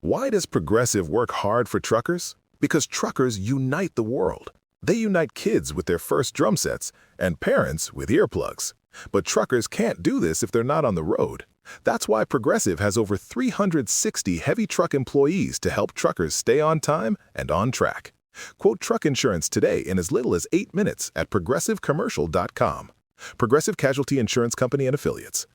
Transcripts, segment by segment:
Why does Progressive work hard for truckers? Because truckers unite the world. They unite kids with their first drum sets and parents with earplugs. But truckers can't do this if they're not on the road. That's why Progressive has over 360 heavy truck employees to help truckers stay on time and on track. Quote truck insurance today in as little as 8 minutes at progressivecommercial.com. Progressive Casualty Insurance Company and Affiliates.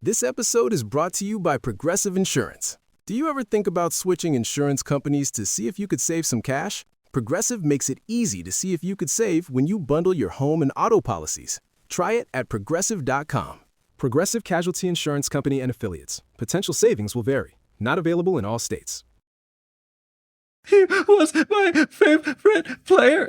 This episode is brought to you by Progressive Insurance. Do you ever think about switching insurance companies to see if you could save some cash? Progressive makes it easy to see if you could save when you bundle your home and auto policies. Try it at progressive.com. Progressive Casualty Insurance Company and Affiliates. Potential savings will vary. Not available in all states. He was my favorite player.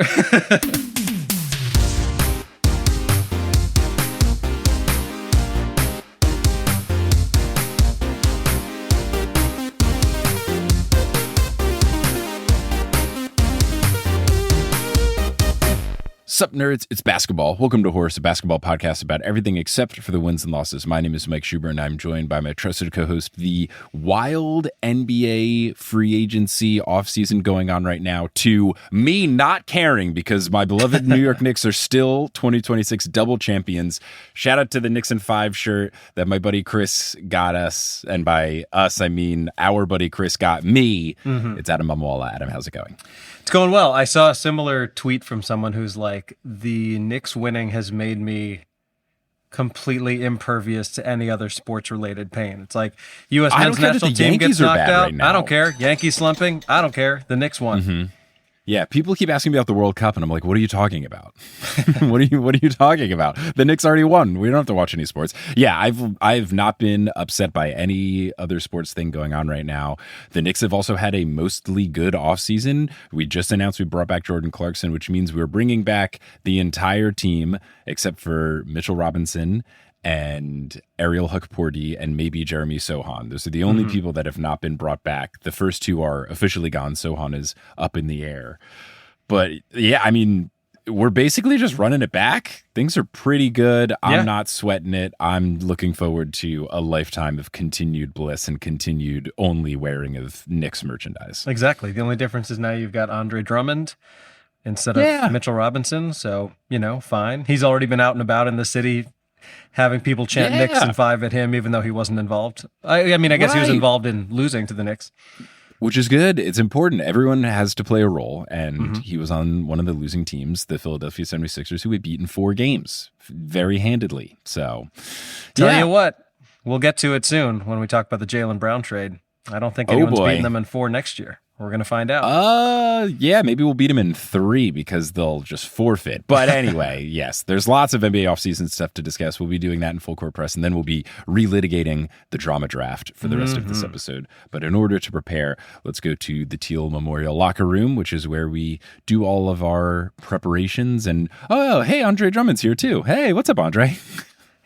Sup, nerds? It's basketball. Welcome to Horse, a basketball podcast about everything except for the wins and losses. My name is Mike Schubert, and I'm joined by my trusted co-host, the wild NBA free agency offseason going on right now, to me not caring because my beloved New York Knicks are still 2026 double champions. Shout out to the Knicks in 5 shirt that my buddy Chris got us, and by us, I mean our buddy Chris got me. It's Adam Mamwala. Adam, how's it going? It's going well. I saw a similar tweet from someone who's like, the Knicks winning has made me completely impervious to any other sports-related pain. It's like, U.S. men's national team gets knocked out. Right, I don't care. Yankees slumping. I don't care. The Knicks won. Yeah, people keep asking me about the World Cup, and I'm like, what are you talking about? What are you talking about? The Knicks already won. We don't have to watch any sports. Yeah, I've not been upset by any other sports thing going on right now. The Knicks have also had a mostly good offseason. We just announced we brought back Jordan Clarkson, which means we're bringing back the entire team except for Mitchell Robinson and Ariel Hukporti and maybe Jeremy Sohan. Those are the only people that have not been brought back. The first two are officially gone. Sohan is up in the air. But yeah, I mean, we're basically just running it back. Things are pretty good. I'm not sweating it. I'm looking forward to a lifetime of continued bliss and continued only wearing of Knicks merchandise. Exactly. The only difference is now you've got Andre Drummond instead of Mitchell Robinson. So, fine. He's already been out and about in the city having people chant Knicks in 5 at him, even though he wasn't involved. I mean, I guess he was involved in losing to the Knicks. Which is good. It's important. Everyone has to play a role, and he was on one of the losing teams, the Philadelphia 76ers, who had beaten 4 games very handedly. So, Tell you what, we'll get to it soon when we talk about the Jaylen Brown trade. I don't think anyone's beating them in 4 next year. We're going to find out. Yeah, maybe we'll beat them in 3 because they'll just forfeit. But anyway, yes, there's lots of NBA offseason stuff to discuss. We'll be doing that in Full Court Press, and then we'll be relitigating the drama draft for the rest of this episode. But in order to prepare, let's go to the Teal Memorial Locker Room, which is where we do all of our preparations. And, hey, Andre Drummond's here too. Hey, what's up, Andre?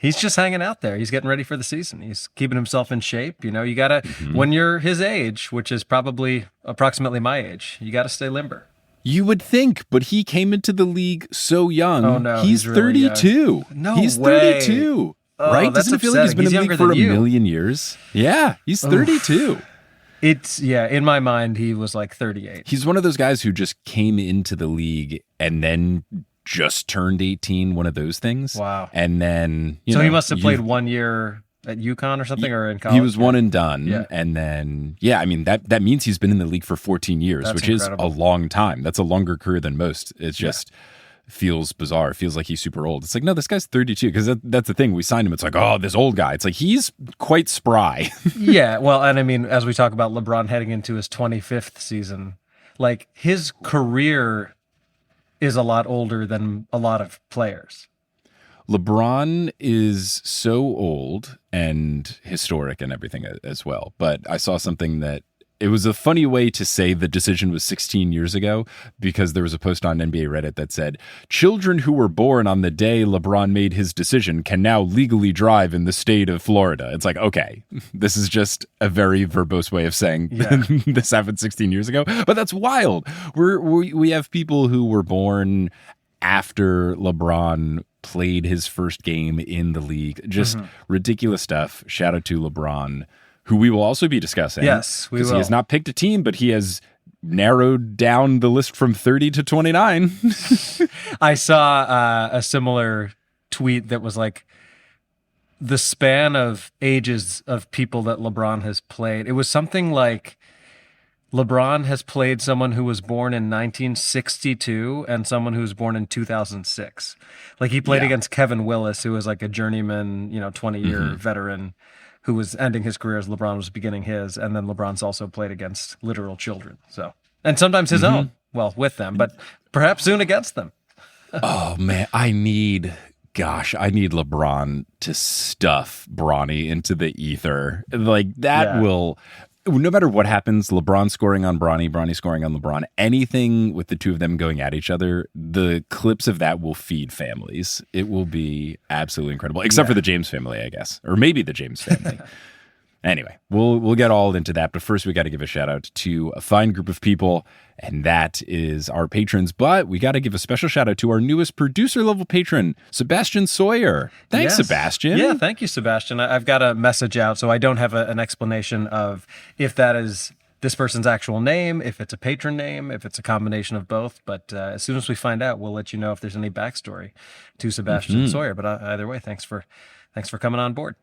He's just hanging out there. He's getting ready for the season. He's keeping himself in shape. You got to, when you're his age, which is probably approximately my age, you got to stay limber. You would think, but he came into the league so young. Oh, no. He's really 32. No he's way. 32. Oh, right? That's Doesn't it feel like he's been in the league for a million years? Yeah, he's 32. In my mind, he was like 38. He's one of those guys who just came into the league and then just turned 18, one of those things. Wow. And then, so he must have played 1 year at UConn or something, or in college? He was one and done. Yeah. And then, I mean, that means he's been in the league for 14 years, That's which incredible. is a long time. That's a longer career than most. It's just feels bizarre. It feels like he's super old. It's like, no, this guy's 32, because that's the thing. We signed him. It's like, oh, this old guy. It's like, he's quite spry. Yeah, well, and I mean, as we talk about LeBron heading into his 25th season, like, his career is a lot older than a lot of players. LeBron is so old and historic and everything as well. But I saw something that it was a funny way to say the decision was 16 years ago, because there was a post on NBA Reddit that said, children who were born on the day LeBron made his decision can now legally drive in the state of Florida. It's like, okay, this is just a very verbose way of saying this happened 16 years ago. But that's wild. We have people who were born after LeBron played his first game in the league. Just ridiculous stuff. Shout out to LeBron, who we will also be discussing. Yes, we will. He has not picked a team, but he has narrowed down the list from 30 to 29. I saw a similar tweet that was like the span of ages of people that LeBron has played. It was something like LeBron has played someone who was born in 1962 and someone who was born in 2006. Like he played against Kevin Willis, who was like a journeyman, 20-year veteran who was ending his career as LeBron was beginning his. And then LeBron's also played against literal children. So, and sometimes his own, well, with them, but perhaps soon against them. Oh man, I need LeBron to stuff Bronny into the ether. Like that will, no matter what happens, LeBron scoring on Bronny, Bronny scoring on LeBron, anything with the two of them going at each other, the clips of that will feed families. It will be absolutely incredible, except for the James family, I guess, or maybe the James family. Anyway, we'll get all into that, but first we got to give a shout out to a fine group of people, and that is our patrons. But we got to give a special shout out to our newest producer level patron, Sebastian Sawyer. Thanks, Sebastian. Yeah, thank you, Sebastian. I've got a message out, so I don't have an explanation of if that is this person's actual name, if it's a patron name, if it's a combination of both. But as soon as we find out, we'll let you know if there's any backstory to Sebastian Sawyer. But either way, thanks for coming on board.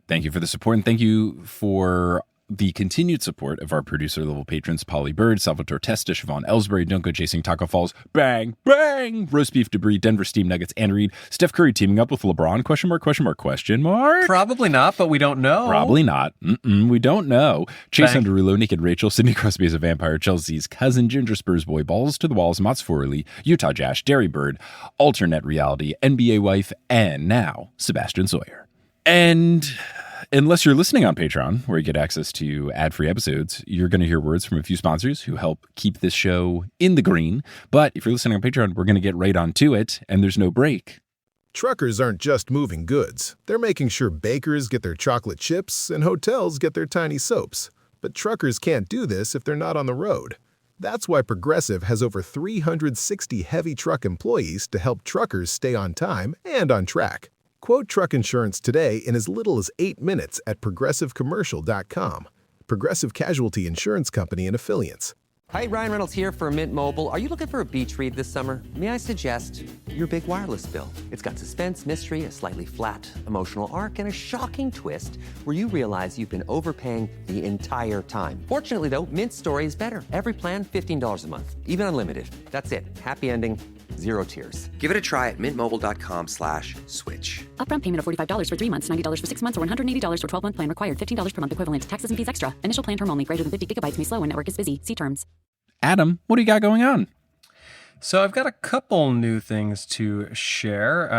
Thank you for the support, and thank you for the continued support of our producer-level patrons, Polly Bird, Salvatore Testa, Siobhan Ellsbury, Don't Go Chasing Taco Falls, Bang, Bang, Roast Beef Debris, Denver Steam Nuggets, Anne Reed, Steph Curry teaming up with LeBron, question mark? Probably not, but we don't know. Probably not. We don't know. Chase Underulo, Naked Rachel, Sidney Crosby is a Vampire, Chelsea's Cousin, Ginger Spurs Boy, Balls to the Walls, Mott's Forley, Utah Jash, Derry Bird, Alternate Reality, NBA Wife, and now Sebastian Sawyer. And unless you're listening on Patreon, where you get access to ad-free episodes, you're going to hear words from a few sponsors who help keep this show in the green. But if you're listening on Patreon, we're going to get right on to it, and there's no break. Truckers aren't just moving goods. They're making sure bakers get their chocolate chips and hotels get their tiny soaps. But truckers can't do this if they're not on the road. That's why Progressive has over 360 heavy truck employees to help truckers stay on time and on track. Quote truck insurance today in as little as 8 minutes at progressivecommercial.com. Progressive Casualty Insurance Company and Affiliates. Hi, Ryan Reynolds here for Mint Mobile. Are you looking for a beach read this summer? May I suggest your big wireless bill? It's got suspense, mystery, a slightly flat, emotional arc, and a shocking twist where you realize you've been overpaying the entire time. Fortunately, though, Mint's story is better. Every plan, $15 a month, even unlimited. That's it. Happy ending. Zero tears. Give it a try at mintmobile.com/switch. Upfront payment of $45 for 3 months, $90 for 6 months, or $180 for 12-month plan required. $15 per month equivalent. Taxes and fees extra. Initial plan term only. Greater than 50 gigabytes may slow when network is busy. See terms. Adam, what do you got going on? So I've got a couple new things to share.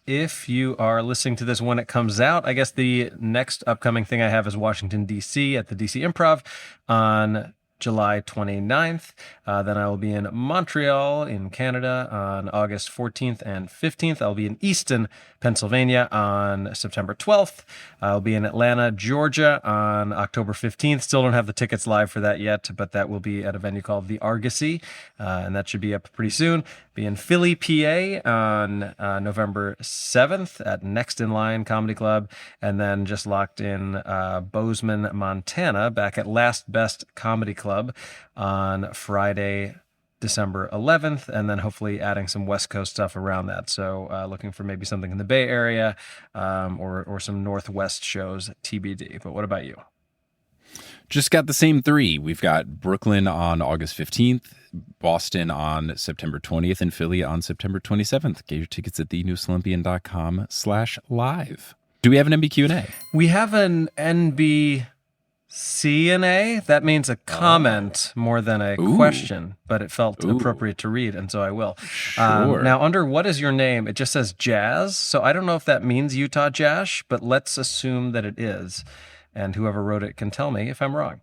If you are listening to this when it comes out, I guess the next upcoming thing I have is Washington, D.C. at the D.C. Improv on July 29th. Then I will be in Montreal in Canada on August 14th and 15th. I'll be in Easton, Pennsylvania on September 12th. I'll be in Atlanta, Georgia on October 15th. Still don't have the tickets live for that yet, but that will be at a venue called The Argosy, and that should be up pretty soon. Be in Philly, PA on November 7th at Next in Line Comedy Club, and then just locked in Bozeman, Montana, back at Last Best Comedy Club on Friday, December 11th, and then hopefully adding some West Coast stuff around that. So looking for maybe something in the Bay Area or some Northwest shows, TBD. But what about you? Just got the same three. We've got Brooklyn on August 15th, Boston on September 20th, and Philly on September 27th. Get your tickets at thenewslumpian.com/live. Do we have an NBQ&A? We have an NBC&A. That means a comment more than a question, but it felt appropriate to read, and so I will. Sure. Now, under what is your name, it just says Jazz, so I don't know if that means Utah Jash, but let's assume that it is. And whoever wrote it can tell me if I'm wrong.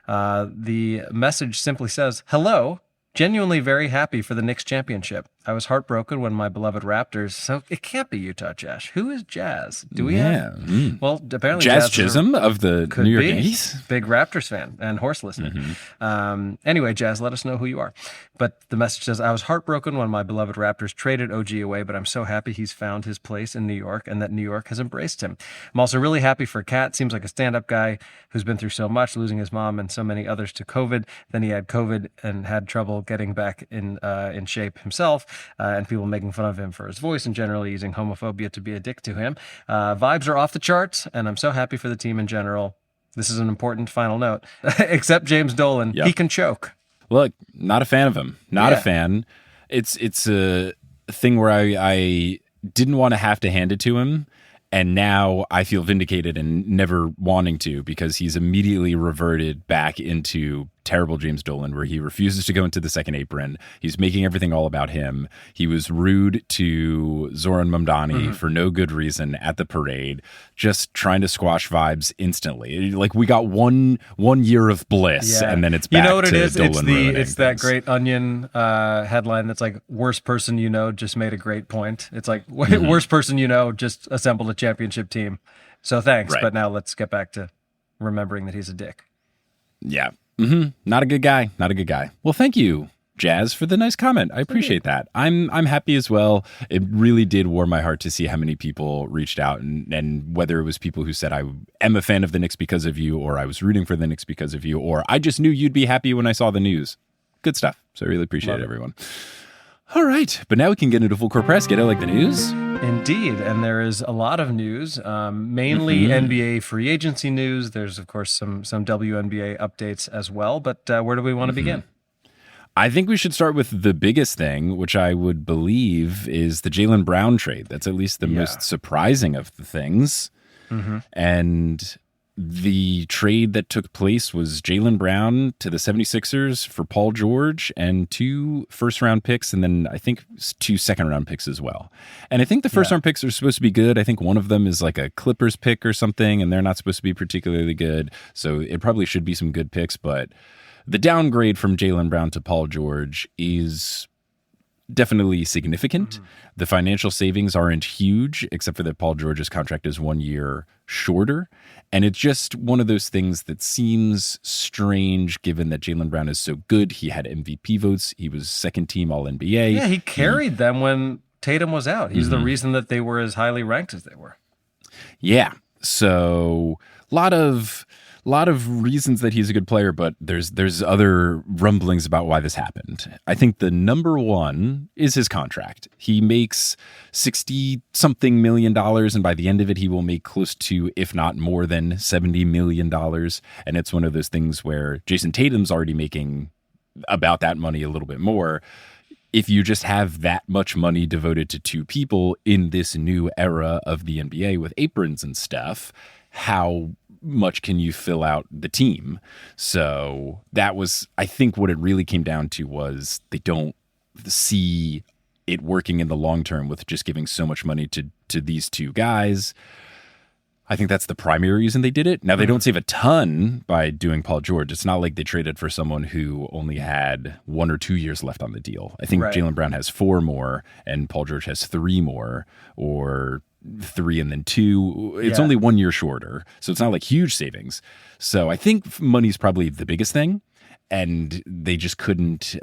The message simply says, "Hello, genuinely very happy for the Knicks championship. I was heartbroken when my beloved Raptors. So it can't be Utah Jazz. Who is Jazz? Do we have? Well, apparently Jazz Chisholm of the New York Yankees. Big Raptors fan and horse listener. Anyway, Jazz, let us know who you are. But the message says, I was heartbroken when my beloved Raptors traded OG away, but I'm so happy he's found his place in New York and that New York has embraced him. I'm also really happy for Cat. Seems like a stand-up guy who's been through so much, losing his mom and so many others to COVID. Then he had COVID and had trouble getting back in shape himself, and people making fun of him for his voice and generally using homophobia to be a dick to him. Vibes are off the charts, and I'm so happy for the team in general. This is an important final note. Except James Dolan. Yep. He can choke. Look, not a fan of him. Not a fan. It's a thing where I didn't want to have to hand it to him, and now I feel vindicated and never wanting to, because he's immediately reverted back into terrible James Dolan, where he refuses to go into the second apron. He's making everything all about him. He was rude to Zoran Mamdani for no good reason at the parade, just trying to squash vibes instantly. Like, we got one year of bliss, and then it's back to Dolan. You know what it is? It's that great Onion headline that's like, worst person you know just made a great point. It's like, worst person you know just assembled a championship team. So thanks, but now let's get back to remembering that he's a dick. Yeah. Not a good guy. Not a good guy. Well, thank you, Jazz, for the nice comment. I appreciate that. I'm happy as well. It really did warm my heart to see how many people reached out, and whether it was people who said, I am a fan of the Knicks because of you, or I was rooting for the Knicks because of you, or I just knew you'd be happy when I saw the news. Good stuff. So I really appreciate it, everyone. All right, but now we can get into full court press. Get it like the news? Indeed, and there is a lot of news, mainly NBA free agency news. There's, of course, some WNBA updates as well, but where do we want to begin? I think we should start with the biggest thing, which I would believe is the Jaylen Brown trade. That's at least the most surprising of the things. And the trade that took place was Jaylen Brown to the 76ers for Paul George and 2 first-round picks, and then I think 2 second-round picks as well. And I think the first-round picks are supposed to be good. I think one of them is like a Clippers pick or something, and they're not supposed to be particularly good. So it probably should be some good picks, but the downgrade from Jaylen Brown to Paul George is definitely significant. The financial savings aren't huge, except for that Paul George's contract is 1 year shorter. And it's just one of those things that seems strange, given that Jaylen Brown is so good. He had MVP votes. He was second team All-NBA. Yeah, he carried them when Tatum was out. He's the reason that they were as highly ranked as they were. Yeah. So a lot of reasons that he's a good player, but there's other rumblings about why this happened. I think the number one is his contract. He makes $60-something million, and by the end of it, he will make close to, if not more than, $70 million. And it's one of those things where Jason Tatum's already making about that money, a little bit more. If you just have that much money devoted to 2 people in this new era of the NBA with aprons and stuff, how much can you fill out the team? So that was, I think, what it really came down to was they don't see it working in the long term with just giving so much money to these 2 guys. I think that's the primary reason they did it. Now, they don't save a ton by doing Paul George. It's not like they traded for someone who only had 1 or 2 years left on the deal. I think Jaylen Brown has 4 more and Paul George has 3 more, or 3 and then 2. It's only 1 year shorter. So it's not like huge savings. So I think money's probably the biggest thing. And they just couldn't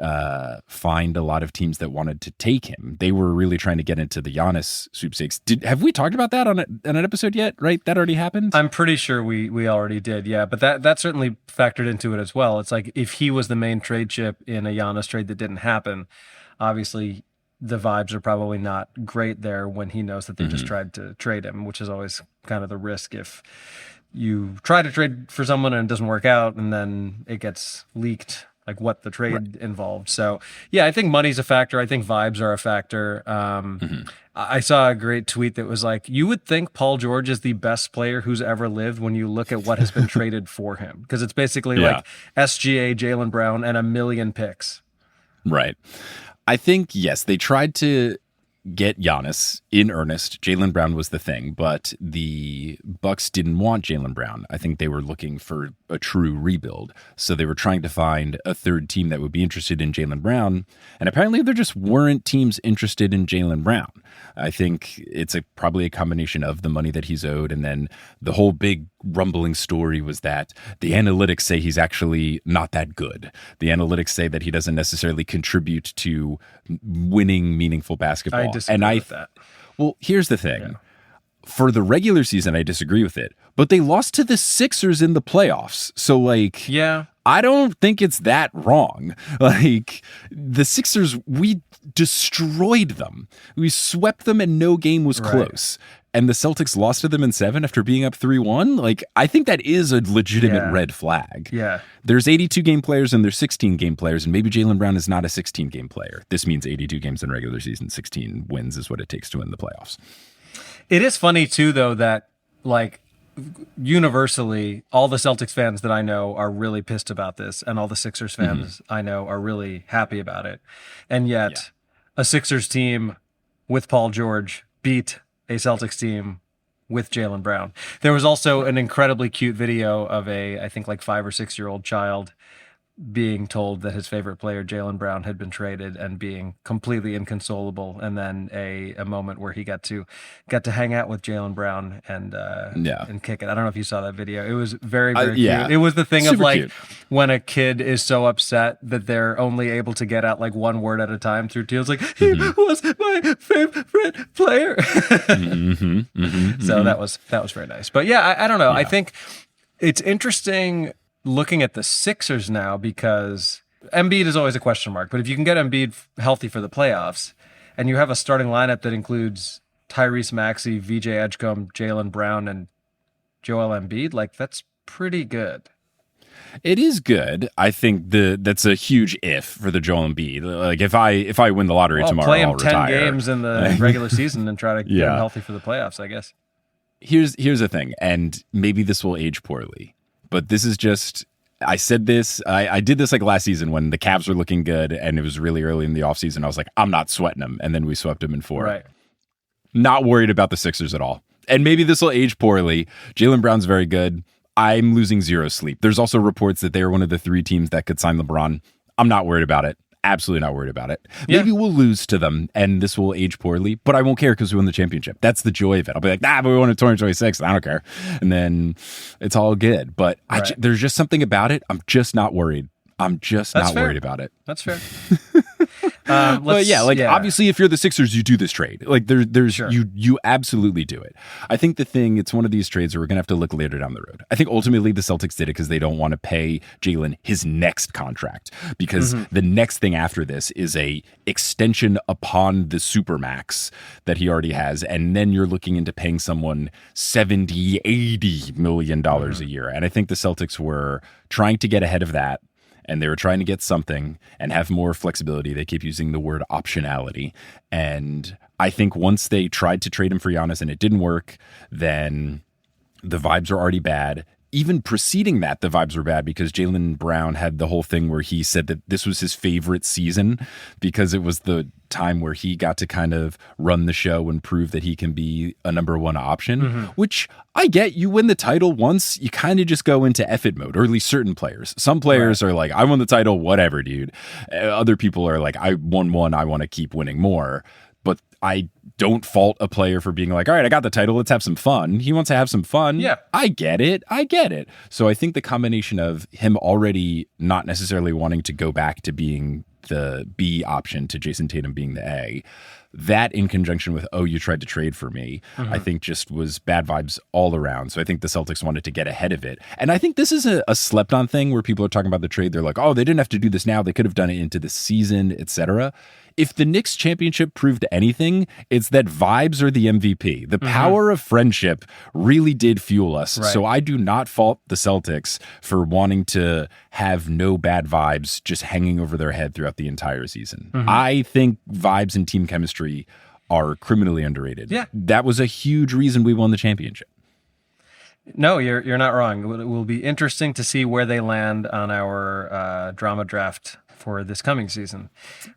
find a lot of teams that wanted to take him. They were really trying to get into the Giannis sweepstakes. Have we talked about that on an episode yet? Right? That already happened? I'm pretty sure we already did, yeah. But that certainly factored into it as well. It's like, if he was the main trade chip in a Giannis trade that didn't happen, obviously the vibes are probably not great there when he knows that they just tried to trade him, which is always kind of the risk if you try to trade for someone and it doesn't work out and then it gets leaked, like what the trade involved. So yeah, I think money's a factor. I think vibes are a factor. I saw a great tweet that was like, you would think Paul George is the best player who's ever lived when you look at what has been traded for him. Because it's basically like SGA, Jaylen Brown, and 1 million picks. Right. I think, yes, they tried to get Giannis in earnest. Jaylen Brown was the thing, but the Bucks didn't want Jaylen Brown. I think they were looking for a true rebuild. So they were trying to find a third team that would be interested in Jaylen Brown. And apparently there just weren't teams interested in Jaylen Brown. I think it's probably a combination of the money that he's owed. And then the whole big rumbling story was that the analytics say he's actually not that good. The analytics say that he doesn't necessarily contribute to winning meaningful basketball. I disagree with that. Well, here's the thing. Yeah. For the regular season, I disagree with it, but they lost to the Sixers in the playoffs. So, like, yeah, I don't think it's that wrong. Like, the Sixers, we destroyed them. We swept them and no game was close. And the Celtics lost to them in 7 after being up 3-1. Like, I think that is a legitimate red flag. Yeah. There's 82 game players and there's 16 game players, and maybe Jaylen Brown is not a 16 game player. This means 82 games in regular season, 16 wins is what it takes to win the playoffs. It is funny too, though, that like universally, all the Celtics fans that I know are really pissed about this, and all the Sixers fans I know are really happy about it. And yet, a Sixers team with Paul George beat a Celtics team with Jaylen Brown. There was also an incredibly cute video of I think like 5 or 6 year old child being told that his favorite player, Jaylen Brown, had been traded and being completely inconsolable. And then a moment where he got to hang out with Jaylen Brown and kick it. I don't know if you saw that video. It was very, very cute. It was the thing of like cute. When a kid is so upset that they're only able to get out like one word at a time through tears, like, he was my favorite player. So that was very nice. But yeah, I don't know. Yeah. I think it's interesting looking at the Sixers now, because Embiid is always a question mark, but if you can get Embiid healthy for the playoffs and you have a starting lineup that includes Tyrese Maxey, VJ Edgecombe, Jaylen Brown, and Joel Embiid, like that's pretty good. It is good. I think that's a huge if for the Joel Embiid. Like if I win the lottery tomorrow, play him I'll 10 retire. Games in the regular season and try to get him healthy for the playoffs, I guess. Here's the thing, and maybe this will age poorly. But this is just, I said this, I did this like last season when the Cavs were looking good and it was really early in the offseason. I was like, I'm not sweating them. And then we swept them in 4. Right. Not worried about the Sixers at all. And maybe this will age poorly. Jaylen Brown's very good. I'm losing zero sleep. There's also reports that they are one of the 3 teams that could sign LeBron. I'm not worried about it. Absolutely not worried about it. Maybe we'll lose to them and this will age poorly, but I won't care because we won the championship. That's the joy of it. I'll be like, but we won in 2026. I don't care. And then it's all good. But there's just something about it. I'm just not worried. Worried about it. That's fair. But obviously, if you're the Sixers, you do this trade. Like there's you absolutely do it. I think it's one of these trades where we're gonna have to look later down the road. I think ultimately the Celtics did it because they don't want to pay Jaylen his next contract, because the next thing after this is a extension upon the supermax that he already has, and then you're looking into paying someone $70-80 million a year. And I think the Celtics were trying to get ahead of that. And they were trying to get something and have more flexibility. They keep using the word optionality. And I think once they tried to trade him for Giannis and it didn't work, then the vibes are already bad. Even preceding that, the vibes were bad because Jaylen Brown had the whole thing where he said that this was his favorite season because it was the time where he got to kind of run the show and prove that he can be a number 1 option, which I get. You win the title once, you kind of just go into F it mode, or at least certain players. Some players are like, I won the title, whatever, dude. Other people are like, I won one, I want to keep winning more. But I don't fault a player for being like, all right, I got the title, let's have some fun. He wants to have some fun. Yeah. I get it. So I think the combination of him already not necessarily wanting to go back to being the B option to Jason Tatum being the A, that in conjunction with, you tried to trade for me, I think just was bad vibes all around. So I think the Celtics wanted to get ahead of it. And I think this is a slept on thing where people are talking about the trade. They're like, they didn't have to do this now. They could have done it into the season, etc. If the Knicks championship proved anything, it's that vibes are the MVP. The power of friendship really did fuel us. Right. So I do not fault the Celtics for wanting to have no bad vibes just hanging over their head throughout the entire season. I think vibes and team chemistry are criminally underrated. Yeah. That was a huge reason we won the championship. No, you're not wrong. It will be interesting to see where they land on our drama draft for this coming season.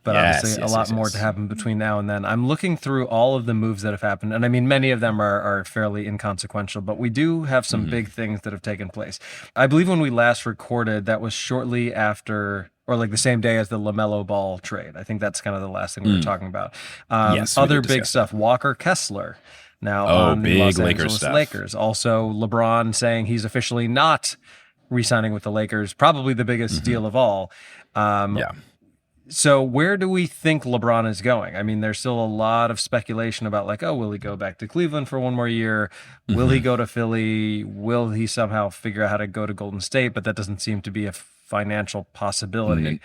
But Yes, obviously yes, a lot yes, more yes. to happen between now and then. I'm looking through all of the moves that have happened, and I mean, many of them are fairly inconsequential, but we do have some big things that have taken place. I believe when we last recorded, that was shortly after, or like the same day as the LaMelo Ball trade. I think that's kind of the last thing we were talking about. Yes, we Other did big discuss stuff, Walker Kessler now Oh, on the big Los Lakers Angeles stuff. Lakers. Also, LeBron saying he's officially not re-signing with the Lakers, probably the biggest deal of all. Yeah. So where do we think LeBron is going? I mean, there's still a lot of speculation about like, oh, will he go back to Cleveland for one more year? Will he go to Philly? Will he somehow figure out how to go to Golden State? But that doesn't seem to be a financial possibility.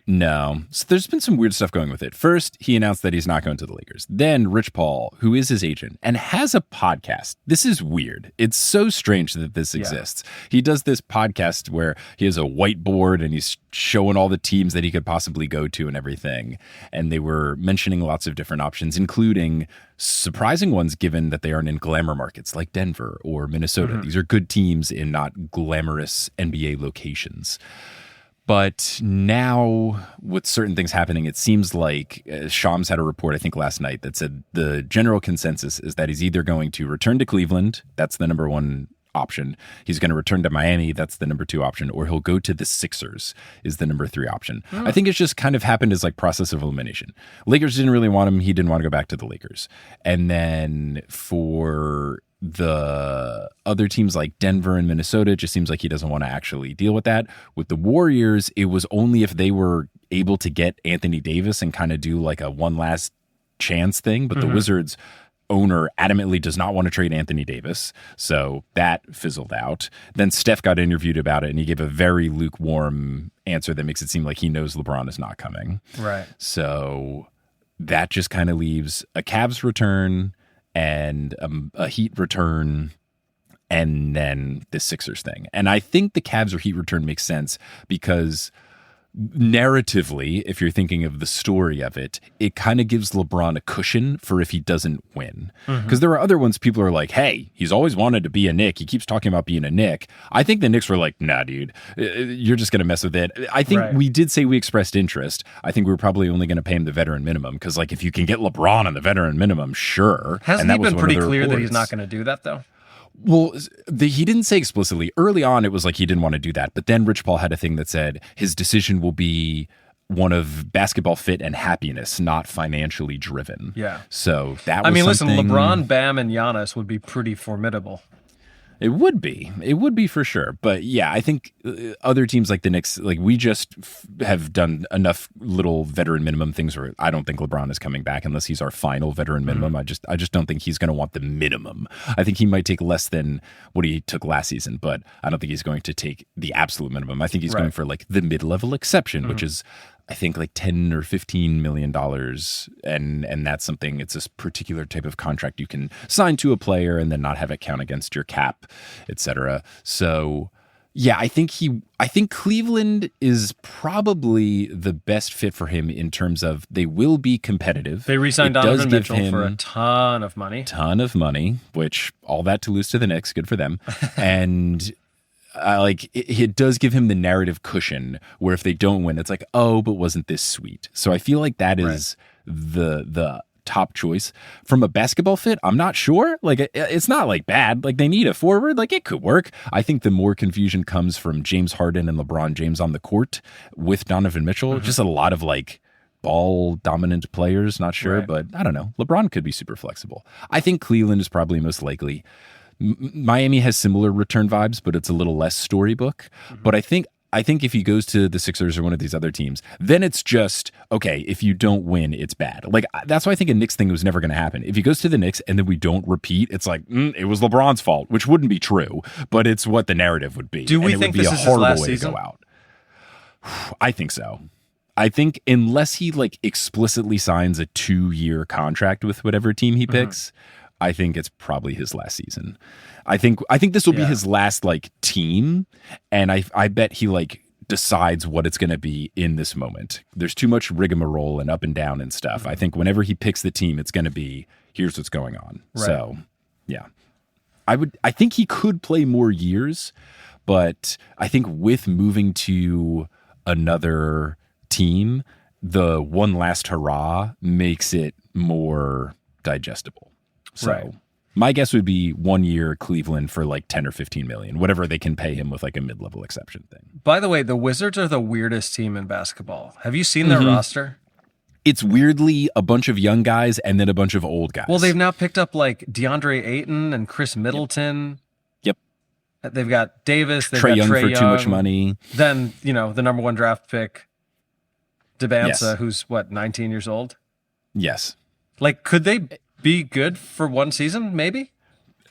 No. So there's been some weird stuff going with it. First, he announced that he's not going to the Lakers. Then Rich Paul, who is his agent and has a podcast. This is weird. It's so strange that this exists. He does this podcast where he has a whiteboard and he's showing all the teams that he could possibly go to and everything. And they were mentioning lots of different options, including surprising ones given that they aren't in glamour markets like Denver or Minnesota. These are good teams in not glamorous NBA locations. But now, with certain things happening, it seems like Shams had a report, I think, last night that said the general consensus is that he's either going to return to Cleveland, that's the number one option. He's going to return to Miami, that's the number 2 option, or he'll go to the Sixers is the number 3 option. I think it's just kind of happened as like process of elimination. Lakers didn't really want him. He didn't want to go back to the Lakers. And then for the other teams like Denver and Minnesota, it just seems like he doesn't want to actually deal with that. With the Warriors, it was only if they were able to get Anthony Davis and kind of do like a one last chance thing. But the Wizards owner adamantly does not want to trade Anthony Davis. So that fizzled out. Then Steph got interviewed about it and he gave a very lukewarm answer that makes it seem like he knows LeBron is not coming. Right. So that just kind of leaves a Cavs return and a Heat return, and then the Sixers thing. And I think the Cavs or Heat return makes sense because narratively, if you're thinking of the story of it, it kind of gives LeBron a cushion for if he doesn't win. Because there are other ones people are like, hey, he's always wanted to be a Knick. He keeps talking about being a Knick. I think the Knicks were like, nah, dude, you're just going to mess with it. I think we did say we expressed interest. I think we were probably only going to pay him the veteran minimum because like if you can get LeBron on the veteran minimum, sure. Hasn't he been pretty clear that he's reports. not going to do that though? Well, he didn't say explicitly. Early on, it was like he didn't want to do that. But then Rich Paul had a thing that said his decision will be one of basketball fit and happiness, not financially driven. Yeah. So that was listen, something- LeBron, Bam, and Giannis would be pretty formidable. It would be. It would be for sure. But yeah, I think other teams like the Knicks, like we just have done enough little veteran minimum things where I don't think LeBron is coming back unless he's our final veteran minimum. I just don't think he's going to want the minimum. I think he might take less than what he took last season, but I don't think he's going to take the absolute minimum. I think he's going for like the mid-level exception, which is I think like $10 or $15 million. And that's something, it's a particular type of contract you can sign to a player and then not have it count against your cap, etc. So yeah, I think Cleveland is probably the best fit for him in terms of they will be competitive. They re-signed It does Donovan give Mitchell for a him ton of money. Which all that to lose to the Knicks, good for them. And it does give him the narrative cushion where if they don't win, it's like, oh, but wasn't this sweet? So I feel like that is the top choice. From a basketball fit, I'm not sure. Like it's not like bad. Like they need a forward. Like it could work. I think the more confusion comes from James Harden and LeBron James on the court with Donovan Mitchell. Just a lot of like ball dominant players. Not sure, but I don't know. LeBron could be super flexible. I think Cleveland is probably most likely. Miami has similar return vibes, but it's a little less storybook. But I think if he goes to the Sixers or one of these other teams, then it's just, okay, if you don't win, it's bad. Like, that's why I think a Knicks thing was never going to happen. If he goes to the Knicks and then we don't repeat, it's like, it was LeBron's fault, which wouldn't be true, but it's what the narrative would be. Do we think this is his last season? Go out. I think so. I think unless he like explicitly signs a 2-year contract with whatever team he picks, I think it's probably his last season. I think this will be his last like team, and I bet he like decides what it's going to be in this moment. There's too much rigmarole and up and down and stuff. I think whenever he picks the team, it's going to be here's what's going on. Right. So yeah, I think he could play more years, but I think with moving to another team, the one last hurrah makes it more digestible. So Right. my guess would be 1 year Cleveland for like 10 or 15 million, whatever they can pay him with like a mid-level exception thing. By the way, the Wizards are the weirdest team in basketball. Have you seen their roster? It's weirdly a bunch of young guys and then a bunch of old guys. Well, they've now picked up like DeAndre Ayton and Chris Middleton. Yep. They've got Davis. They've Trae got Young Trae for Young. too much money. Then, the number 1 draft pick, Debanza, Yes. who's 19 years old. Yes. Like, could they be good for one season? Maybe.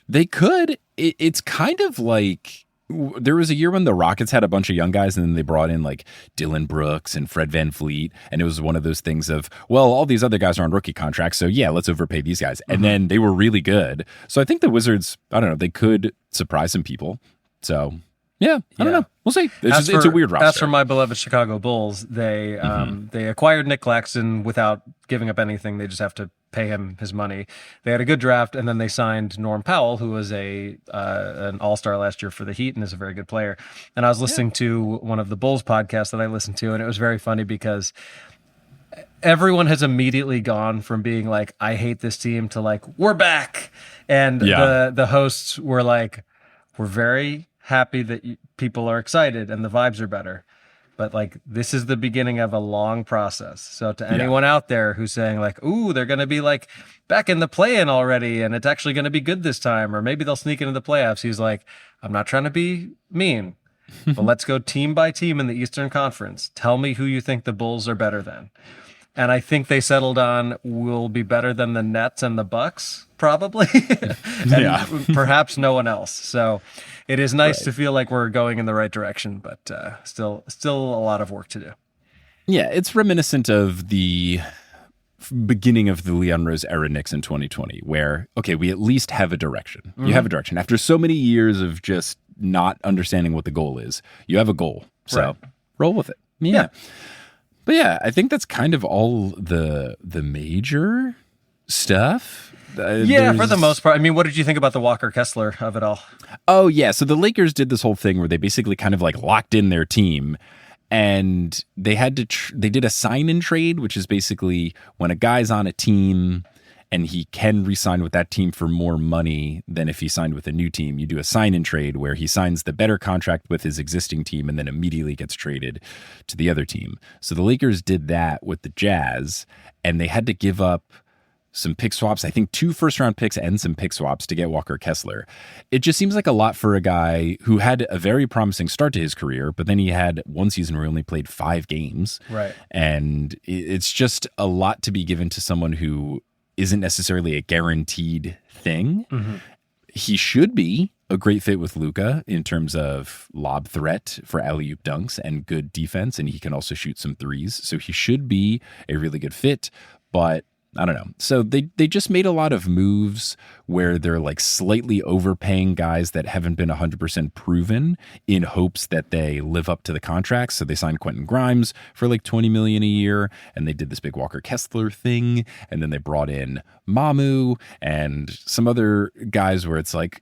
They could. It's kind of like there was a year when the Rockets had a bunch of young guys and then they brought in like Dylan Brooks and Fred VanVleet. And it was one of those things of, well, all these other guys are on rookie contracts. So yeah, let's overpay these guys. And then they were really good. So I think the Wizards, I don't know, they could surprise some people. So yeah, I don't know. We'll see. It's a weird roster. As for my beloved Chicago Bulls, they acquired Nick Claxton without giving up anything. They just have to pay him his money. They had a good draft, and then they signed Norm Powell, who was an all-star last year for the Heat and is a very good player. And I was listening to one of the Bulls podcasts that I listened to, and it was very funny because everyone has immediately gone from being like, I hate this team, to like, we're back. And the hosts were like, we're very happy that people are excited and the vibes are better. But like, this is the beginning of a long process. So to anyone out there who's saying like, ooh, they're going to be like back in the play-in already and it's actually going to be good this time, or maybe they'll sneak into the playoffs. He's like, I'm not trying to be mean, but let's go team by team in the Eastern Conference. Tell me who you think the Bulls are better than. And I think they settled on we'll be better than the Nets and the Bucks, probably. And perhaps no one else. So it is nice to feel like we're going in the right direction, but still a lot of work to do. Yeah, it's reminiscent of the beginning of the Leon Rose era Knicks in 2020, where, okay, we at least have a direction. You have a direction. After so many years of just not understanding what the goal is, you have a goal. So roll with it. Yeah. But yeah, I think that's kind of all the major stuff. For the most part. I mean, what did you think about the Walker Kessler of it all? Oh, yeah. So the Lakers did this whole thing where they basically kind of like locked in their team, and they had to they did a sign-in trade, which is basically when a guy's on a team and he can re-sign with that team for more money than if he signed with a new team. You do a sign-in trade where he signs the better contract with his existing team and then immediately gets traded to the other team. So the Lakers did that with the Jazz, and they had to give up some pick swaps, I think 2 first-round picks and some pick swaps to get Walker Kessler. It just seems like a lot for a guy who had a very promising start to his career, but then he had one season where he only played 5 games. Right. And it's just a lot to be given to someone who isn't necessarily a guaranteed thing. He should be a great fit with Luka in terms of lob threat for alley-oop dunks and good defense, and he can also shoot some threes. So he should be a really good fit, but I don't know. So they just made a lot of moves where they're like slightly overpaying guys that haven't been 100% proven in hopes that they live up to the contracts. So they signed Quentin Grimes for like $20 million a year, and they did this big Walker Kessler thing, and then they brought in Mamu and some other guys where it's like,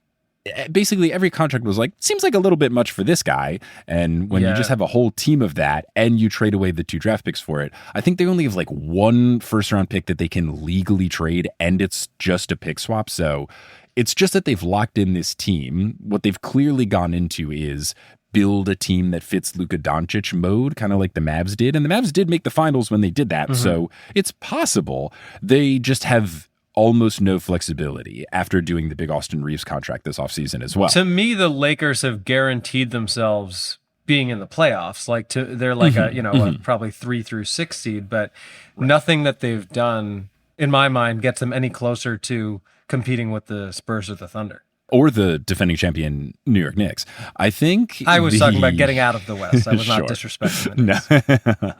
basically every contract was like, seems like a little bit much for this guy. And when you just have a whole team of that and you trade away the 2 draft picks for it, I think they only have like 1 first-round pick that they can legally trade, and it's just a pick swap. So it's just that they've locked in this team. What they've clearly gone into is build a team that fits Luka Doncic mode, kind of like the Mavs did. And the Mavs did make the finals when they did that. So it's possible. They just have almost no flexibility after doing the big Austin Reeves contract this offseason as well. To me, the Lakers have guaranteed themselves being in the playoffs. Like they're like a probably 3 through 6 seed, but nothing that they've done, in my mind, gets them any closer to competing with the Spurs or the Thunder. Or the defending champion New York Knicks. I think I was talking about getting out of the West. I was not disrespecting the Knicks. No.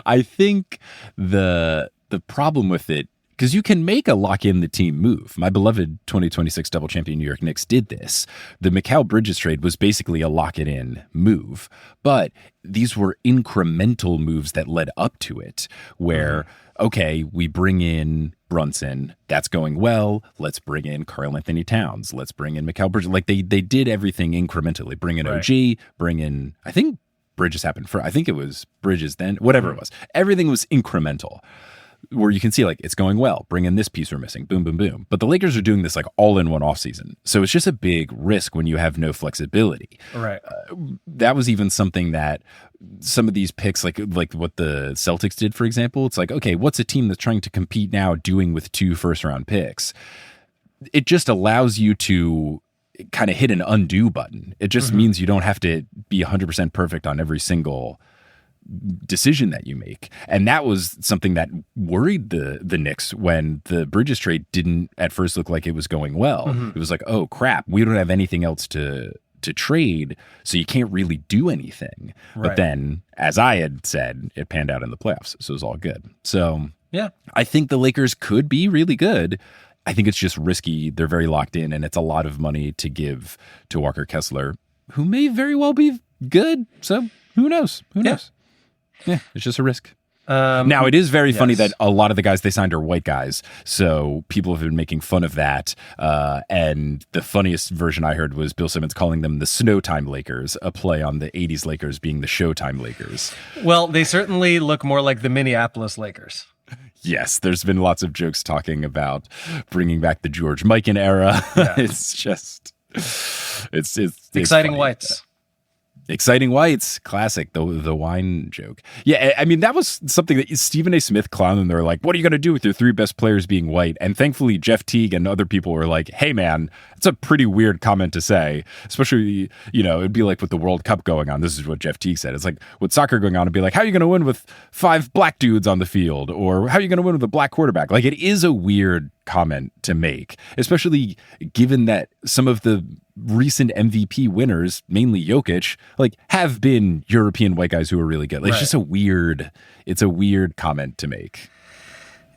I think the problem with it, because you can make a lock-in-the-team move. My beloved 2026 double champion New York Knicks did this. The Mikal Bridges trade was basically a lock-it-in move. But these were incremental moves that led up to it, where, okay, we bring in Brunson. That's going well. Let's bring in Karl Anthony Towns. Let's bring in Mikal Bridges. Like, they did everything incrementally. Bring in OG, bring in, I think, Bridges happened. I think it was Bridges then, whatever it was. Everything was incremental, where you can see like it's going well. Bring in this piece we're missing. Boom, boom, boom. But the Lakers are doing this like all in one offseason. So it's just a big risk when you have no flexibility. Right. That was even something that some of these picks, like what the Celtics did, for example, it's like, okay, what's a team that's trying to compete now doing with 2 first-round picks? It just allows you to kind of hit an undo button. It just means you don't have to be 100% perfect on every single decision that you make. And that was something that worried the Knicks when the Bridges trade didn't at first look like it was going well. It was like, oh crap, we don't have anything else to trade, so you can't really do anything. Right. But then, as I had said, it panned out in the playoffs, so it was all good. So yeah, I think the Lakers could be really good. I think it's just risky. They're very locked in, and it's a lot of money to give to Walker Kessler, who may very well be good. So who knows? Who knows? Yeah, it's just a risk. Now, it is very funny that a lot of the guys they signed are white guys, so people have been making fun of that. And the funniest version I heard was Bill Simmons calling them the Snowtime Lakers, a play on the 80s Lakers being the Showtime Lakers. Well, they certainly look more like the Minneapolis Lakers. Yes, there's been lots of jokes talking about bringing back the George Mikan era. Yeah. It's just, it's Exciting funny. whites. Exciting whites, classic, the wine joke. Yeah, I mean, that was something that Stephen A. Smith clowned, and they're like, what are you going to do with your 3 best players being white? And thankfully, Jeff Teague and other people were like, hey, man, it's a pretty weird comment to say, especially, it'd be like with the World Cup going on. This is what Jeff Teague said. It's like with soccer going on, it'd be like, how are you going to win with 5 black dudes on the field? Or how are you going to win with a black quarterback? Like, it is a weird comment to make, especially given that some of the recent MVP winners, mainly Jokic, like have been European white guys who are really good. Like, It's just it's a weird comment to make.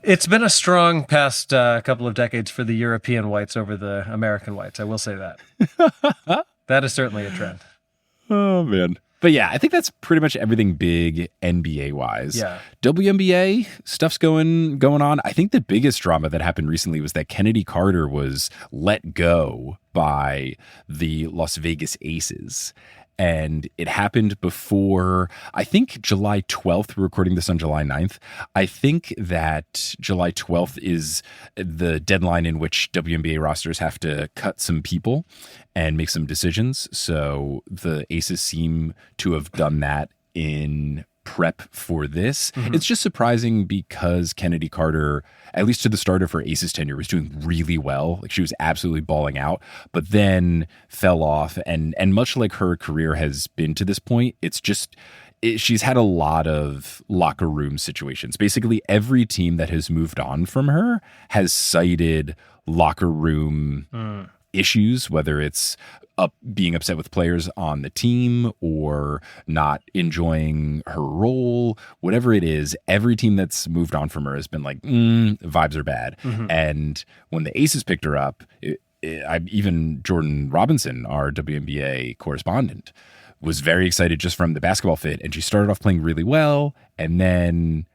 It's been a strong past couple of decades for the European whites over the American whites. I will say that. That is certainly a trend. Oh, man. But yeah, I think that's pretty much everything big NBA wise. Yeah. WNBA stuff's going on. I think the biggest drama that happened recently was that Kennedy Carter was let go by the Las Vegas Aces. And it happened before, I think, July 12th. We're recording this on July 9th. I think that July 12th is the deadline in which WNBA rosters have to cut some people and make some decisions. So the Aces seem to have done that in prep for this. It's just surprising because Kennedy Carter, at least to the start of her Aces tenure, was doing really well. Like, she was absolutely balling out, but then fell off. And much like her career has been to this point, she's had a lot of locker room situations. Basically, every team that has moved on from her has cited locker room issues, whether it's being upset with players on the team or not enjoying her role, whatever it is. Every team that's moved on from her has been like, vibes are bad. And when the Aces picked her up, even Jordan Robinson, our WNBA correspondent, was very excited just from the basketball fit. And she started off playing really well, and then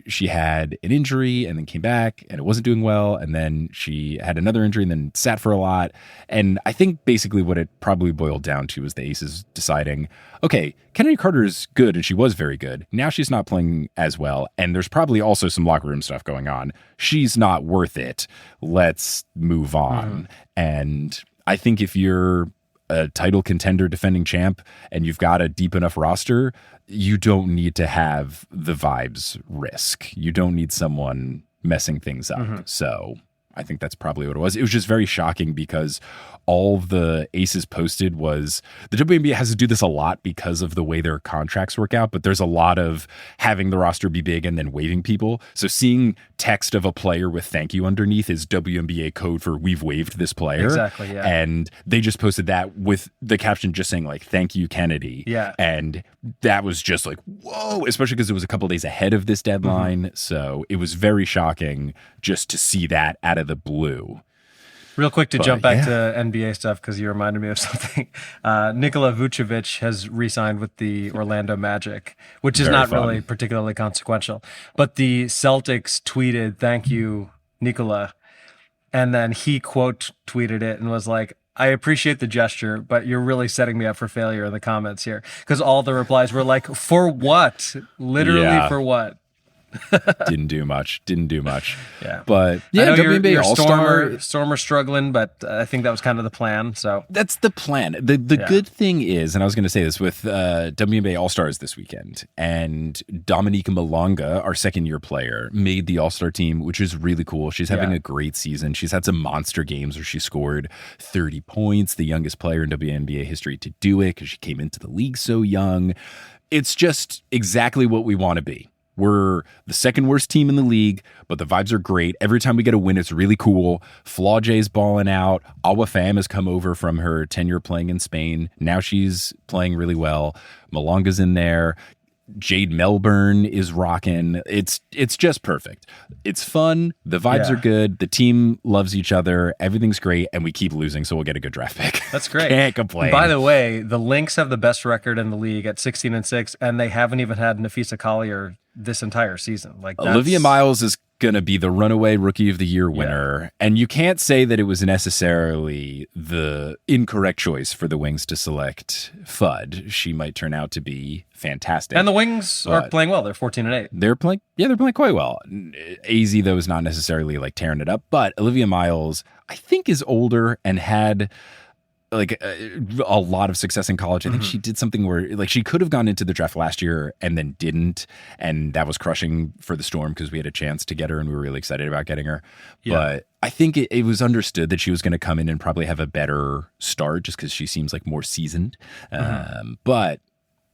she had an injury and then came back and it wasn't doing well. And then she had another injury and then sat for a lot. And I think basically what it probably boiled down to was the Aces deciding, okay, Kennedy Carter is good and she was very good. Now she's not playing as well. And there's probably also some locker room stuff going on. She's not worth it. Let's move on. And I think if you're a title contender, defending champ, and you've got a deep enough roster, you don't need to have the vibes risk. You don't need someone messing things up. So I think that's probably what it was. It was just very shocking because all the Aces posted was the WNBA has to do this a lot because of the way their contracts work out, but there's a lot of having the roster be big and then waiving people. So seeing text of a player with thank you underneath is WNBA code for we've waived this player. Exactly, yeah. And they just posted that with the caption just saying like, thank you, Kennedy. Yeah. And that was just like, whoa, especially because it was a couple days ahead of this deadline. So it was very shocking just to see that out of the blue. Real quick to jump back to NBA stuff, because you reminded me of something. Nikola Vucevic has re-signed with the Orlando Magic, which is not really particularly consequential. But the Celtics tweeted, thank you, Nikola. And then he quote tweeted it and was like, I appreciate the gesture, but you're really setting me up for failure in the comments here because all the replies were like, "For what? Literally Yeah. for what?" Didn't do much. Yeah, But I know WNBA you're All-Star. Stormer struggling, but I think that was kind of the plan. So That's the plan. The good thing is, and I was going to say this with WNBA All-Stars this weekend, and Dominica Malonga, our second-year player, made the All-Star team, which is really cool. She's having a great season. She's had some monster games where she scored 30 points, the youngest player in WNBA history to do it because she came into the league so young. It's just exactly what we want to be. We're the second worst team in the league, but the vibes are great. Every time we get a win, it's really cool. Flaw J's balling out. Awa Pham has come over from her tenure playing in Spain. Now she's playing really well. Malonga's in there. Jade Melbourne is rocking. It's just perfect. It's fun. The vibes are good. The team loves each other. Everything's great, and we keep losing, so we'll get a good draft pick. that's great. Can't complain. By the way, the Lynx have the best record in the league at 16-6, and they haven't even had Nafisa Collier this entire season. Like Olivia Miles is going to be the runaway rookie of the year winner. And you can't say that it was necessarily the incorrect choice for the Wings to select Fudd. She might turn out to be fantastic. And the Wings are playing well. They're 14-8. They're playing quite well. AZ, though, is not necessarily like tearing it up, but Olivia Miles, I think, is older and had like a lot of success in college. I think she did something where like she could have gone into the draft last year and then didn't, and that was crushing for the Storm because we had a chance to get her and we were really excited about getting her. But I think it was understood that she was going to come in and probably have a better start just because she seems like more seasoned. But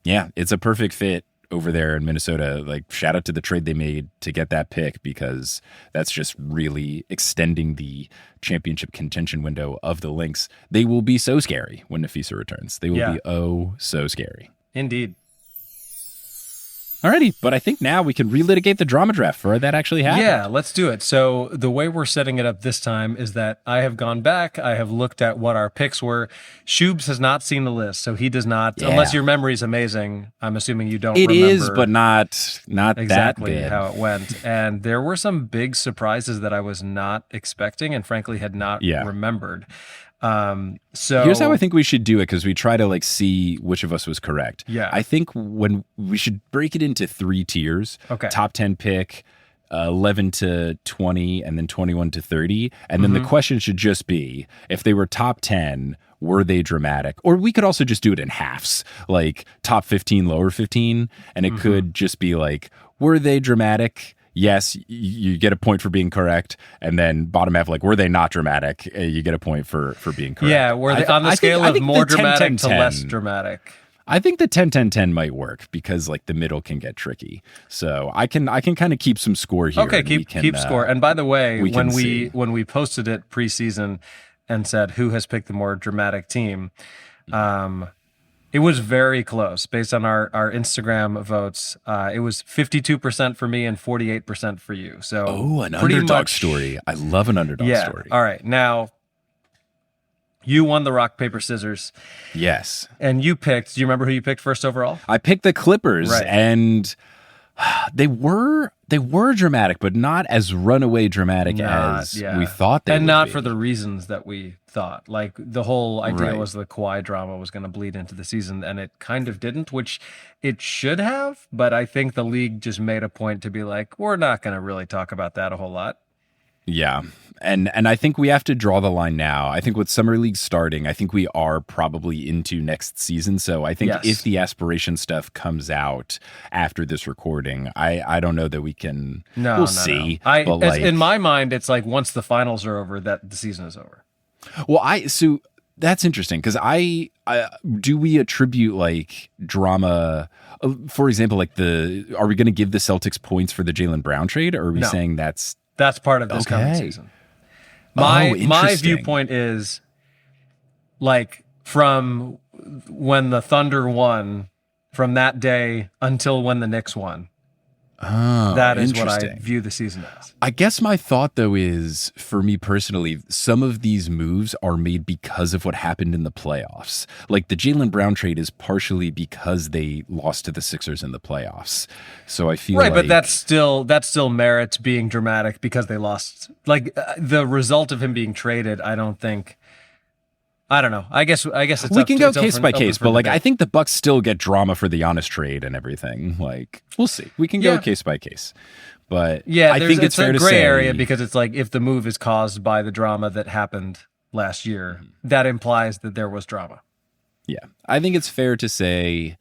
yeah, it's a perfect fit over there in Minnesota. Like, shout out to the trade they made to get that pick, because that's just really extending the championship contention window of the Lynx. They will be so scary when Nafisa returns. They will be so scary. Indeed. Alrighty, but I think now we can relitigate the drama draft for that actually happened. Yeah, let's do it. So the way we're setting it up this time is that I have gone back, I have looked at what our picks were. Shubes has not seen the list, so he does not, unless your memory is amazing. I'm assuming you don't remember. It is, but not exactly that good. how it went. And there were some big surprises that I was not expecting and frankly had not remembered. So here's how I think we should do it, because we try to like see which of us was correct. Yeah. I think when we should break it into 3 tiers. Okay. Top 10 pick, 11 to 20, and then 21 to 30. And then the question should just be, if they were top 10, were they dramatic? Or we could also just do it in halves, like top 15, lower 15. And it could just be like, were they dramatic? Yes, you get a point for being correct, and then bottom half, like, were they not dramatic? You get a point for being correct. Yeah, were they on the scale of more dramatic to less dramatic? I think the 10-10-10 might work, because like the middle can get tricky. So I can kind of keep some score here. Okay, keep score. And by the way, when we posted it preseason and said who has picked the more dramatic team, it was very close based on our Instagram votes. It was 52% for me and 48% for you. So an underdog story. I love an underdog story. All right. Now, you won the rock, paper, scissors. Yes. And you picked, do you remember who you picked first overall? I picked the Clippers, Right. and they were dramatic, but not as runaway dramatic as we thought they would and not be. for the reasons that we thought. Like, the whole idea Right. was the Kawhi drama was going to bleed into the season, and it kind of didn't, which it should have. But I think the league just made a point to be like, we're not going to really talk about that a whole lot. Yeah. And I think we have to draw the line now. I think with Summer League starting, I think we are probably into next season. So I think if the aspiration stuff comes out after this recording, I don't know that we can. We'll see. No. In my mind, it's like once the finals are over, that the season is over. Well, so that's interesting, because I do we attribute like drama, for example, like are we going to give the Celtics points for the Jaylen Brown trade, or are we saying that's part of this coming season? My viewpoint is like from when the Thunder won, from that day until when the Knicks won. Oh, that is what I view the season as. I guess my thought, though, is for me personally, some of these moves are made because of what happened in the playoffs. Like the Jaylen Brown trade is partially because they lost to the Sixers in the playoffs. So I feel right, but that's still merits being dramatic because they lost. Like the result of him being traded, I don't think I don't know. I guess it's we up can to, go it's case open- by open case, for but like debate. I think the Bucks still get drama for the Giannis trade and everything. Like we'll see. We can go Yeah. case by case. But Yeah, I think it's fair a to gray say area because it's like if the move is caused by the drama that happened last year, that implies that there was drama. Yeah. I think it's fair to say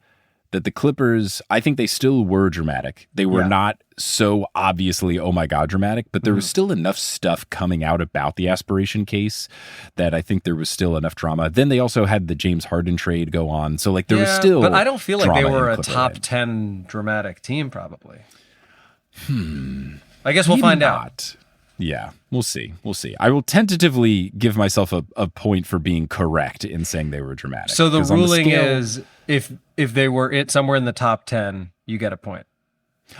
that the Clippers, I think they still were dramatic. They were not so obviously, oh my God, dramatic, but there was still enough stuff coming out about the aspiration case that I think there was still enough drama. Then they also had the James Harden trade go on. So like there was still but I don't feel like they drama were in a Clipper top land. 10 dramatic team, probably. I guess we'll Maybe find out. not. Yeah, we'll see. We'll see. I will tentatively give myself a point for being correct in saying they were dramatic. So the 'Cause on ruling scale- is if they were somewhere in the top 10, you get a point.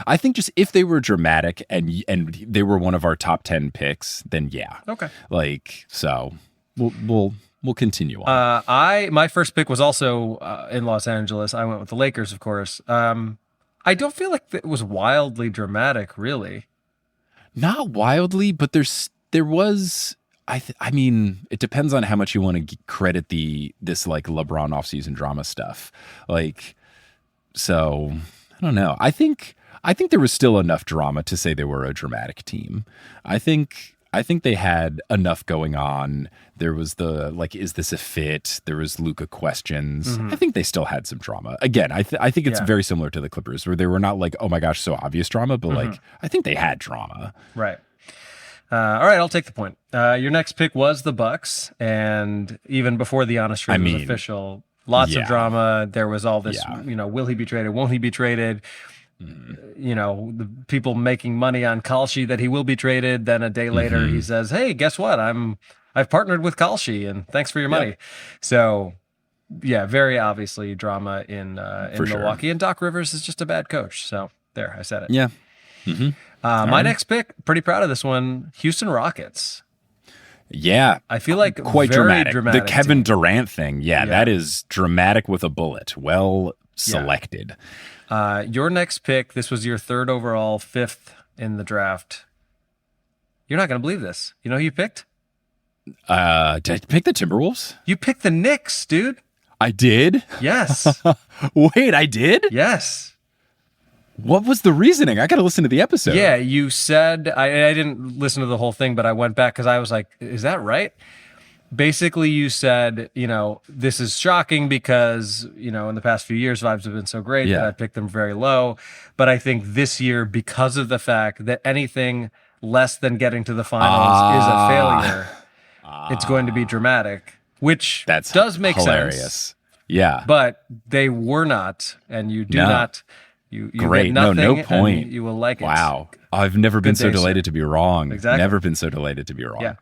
I think just if they were dramatic and they were one of our top 10 picks, then yeah. Okay. Like so, we'll continue on. My first pick was also in Los Angeles. I went with the Lakers, of course. I don't feel like it was wildly dramatic, really. Not wildly, but there was. I mean, it depends on how much you want to credit this like LeBron offseason drama stuff. Like, so I don't know. I think there was still enough drama to say they were a dramatic team. I think they had enough going on. There was the like, is this a fit? There was Luka questions. I think they still had some drama. Again, I think it's very similar to the Clippers, where they were not like, oh my gosh, so obvious drama, but like I think they had drama. Right. All right, I'll take the point. Your next pick was the Bucks, and even before the Giannis trade was official, lots of drama. There was all this, will he be traded? Won't he be traded? The people making money on Kalshi that he will be traded. Then a day later, he says, "Hey, guess what? I've partnered with Kalshi, and thanks for your money." So, yeah, very obviously drama in Milwaukee, and Doc Rivers is just a bad coach. So there, I said it. Yeah. My next pick, pretty proud of this one, Houston Rockets. Yeah. I feel like quite very dramatic. The Kevin team. Durant thing. Yeah, that is dramatic with a bullet. Well selected. Your next pick, this was your third overall, fifth in the draft. You're not going to believe this. You know who you picked? Did I pick the Timberwolves? You picked the Knicks, dude. I did? Yes. Wait, I did? Yes. What was the reasoning? I got to listen to the episode. Yeah, you said, I didn't listen to the whole thing, but I went back because I was like, is that right? Basically, you said, this is shocking because, in the past few years, vibes have been so great that I picked them very low. But I think this year, because of the fact that anything less than getting to the finals is a failure, it's going to be dramatic, which does make hilarious. sense. Yeah. But they were not, and you do not. You Great. get nothing, no point. and you will like it. Wow. I've never been so day, delighted to be wrong. Exactly. Never been so delighted to be wrong. Yeah.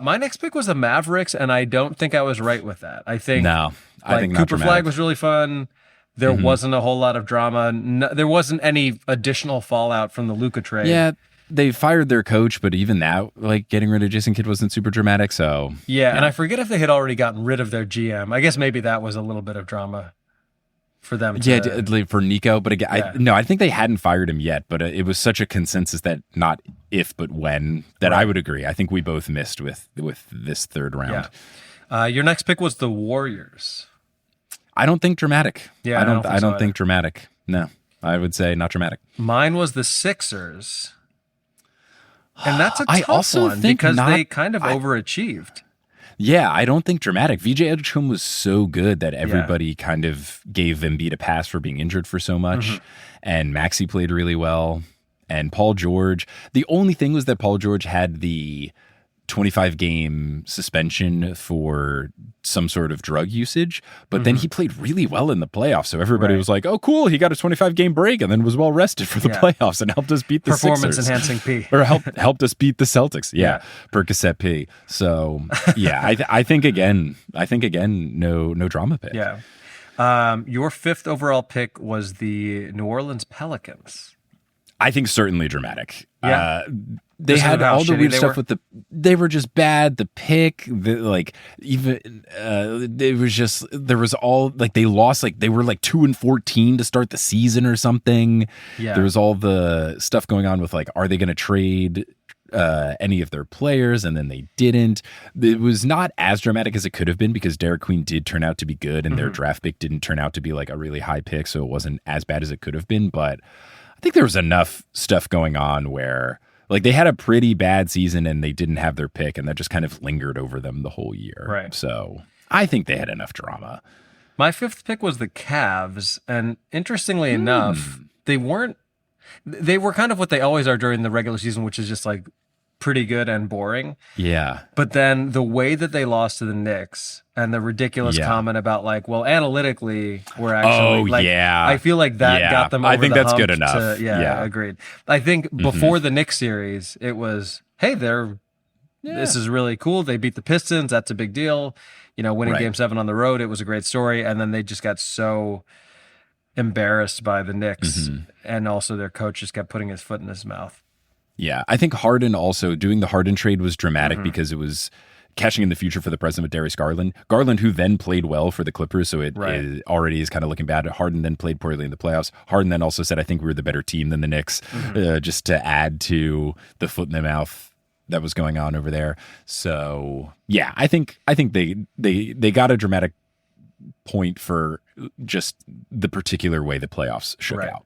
My next pick was the Mavericks, and I don't think I was right with that. I think I think not Cooper dramatic. Flag was really fun. There wasn't a whole lot of drama. There wasn't any additional fallout from the Luka trade. Yeah, they fired their coach, but even that, like getting rid of Jason Kidd wasn't super dramatic. So and I forget if they had already gotten rid of their GM. I guess maybe that was a little bit of drama for them. For Nico, but again, I think they hadn't fired him yet. But it was such a consensus that not if but when that I would agree. I think we both missed with this third round. Yeah. Your next pick was the Warriors. I don't think dramatic. Yeah, I don't think dramatic. No, I would say not dramatic. Mine was the Sixers. And that's a I tough also one think because not- they kind of overachieved. Yeah, I don't think dramatic. VJ Edgecombe was so good that everybody kind of gave Embiid a pass for being injured for so much. And Maxey played really well. And Paul George, the only thing was that Paul George had the 25-game suspension for some sort of drug usage, but then he played really well in the playoffs. So everybody was like, oh, cool, he got a 25-game break and then was well rested for the playoffs and helped us beat the Sixers. Performance-enhancing P. Or helped us beat the Celtics. Yeah. Percocet P. So, yeah, I think again, no drama pick. Yeah. Your fifth overall pick was the New Orleans Pelicans. I think certainly dramatic. Yeah. They Just had how all the shitty weird they stuff were? they were just bad. The pick, it was just, there was all like, they lost, like they were like 2-14 to start the season or something. Yeah. There was all the stuff going on with like, are they going to trade any of their players, and then they didn't. It was not as dramatic as it could have been because Derek Queen did turn out to be good, and their draft pick didn't turn out to be like a really high pick, so it wasn't as bad as it could have been. But I think there was enough stuff going on where like they had a pretty bad season and they didn't have their pick, and that just kind of lingered over them the whole year. Right. So I think they had enough drama. My 5th pick was the Cavs, and interestingly enough, they were kind of what they always are during the regular season, which is just like pretty good and boring. Yeah. But then the way that they lost to the Knicks and the ridiculous comment about like, well, analytically, we're actually I feel like that got them over I think the that's hump good enough. Yeah, agreed. I think before the Knicks series, it was, hey, this is really cool. They beat the Pistons. That's a big deal. You know, winning Game 7 on the road, it was a great story. And then they just got so embarrassed by the Knicks, and also their coach just kept putting his foot in his mouth. Yeah, I think Harden also, doing the Harden trade was dramatic because it was cashing in the future for the present with Darius Garland. Garland, who then played well for the Clippers, so it already is kind of looking bad. Harden then played poorly in the playoffs. Harden then also said, I think we were the better team than the Knicks, just to add to the foot in the mouth that was going on over there. So yeah, I think they got a dramatic point for just the particular way the playoffs shook out.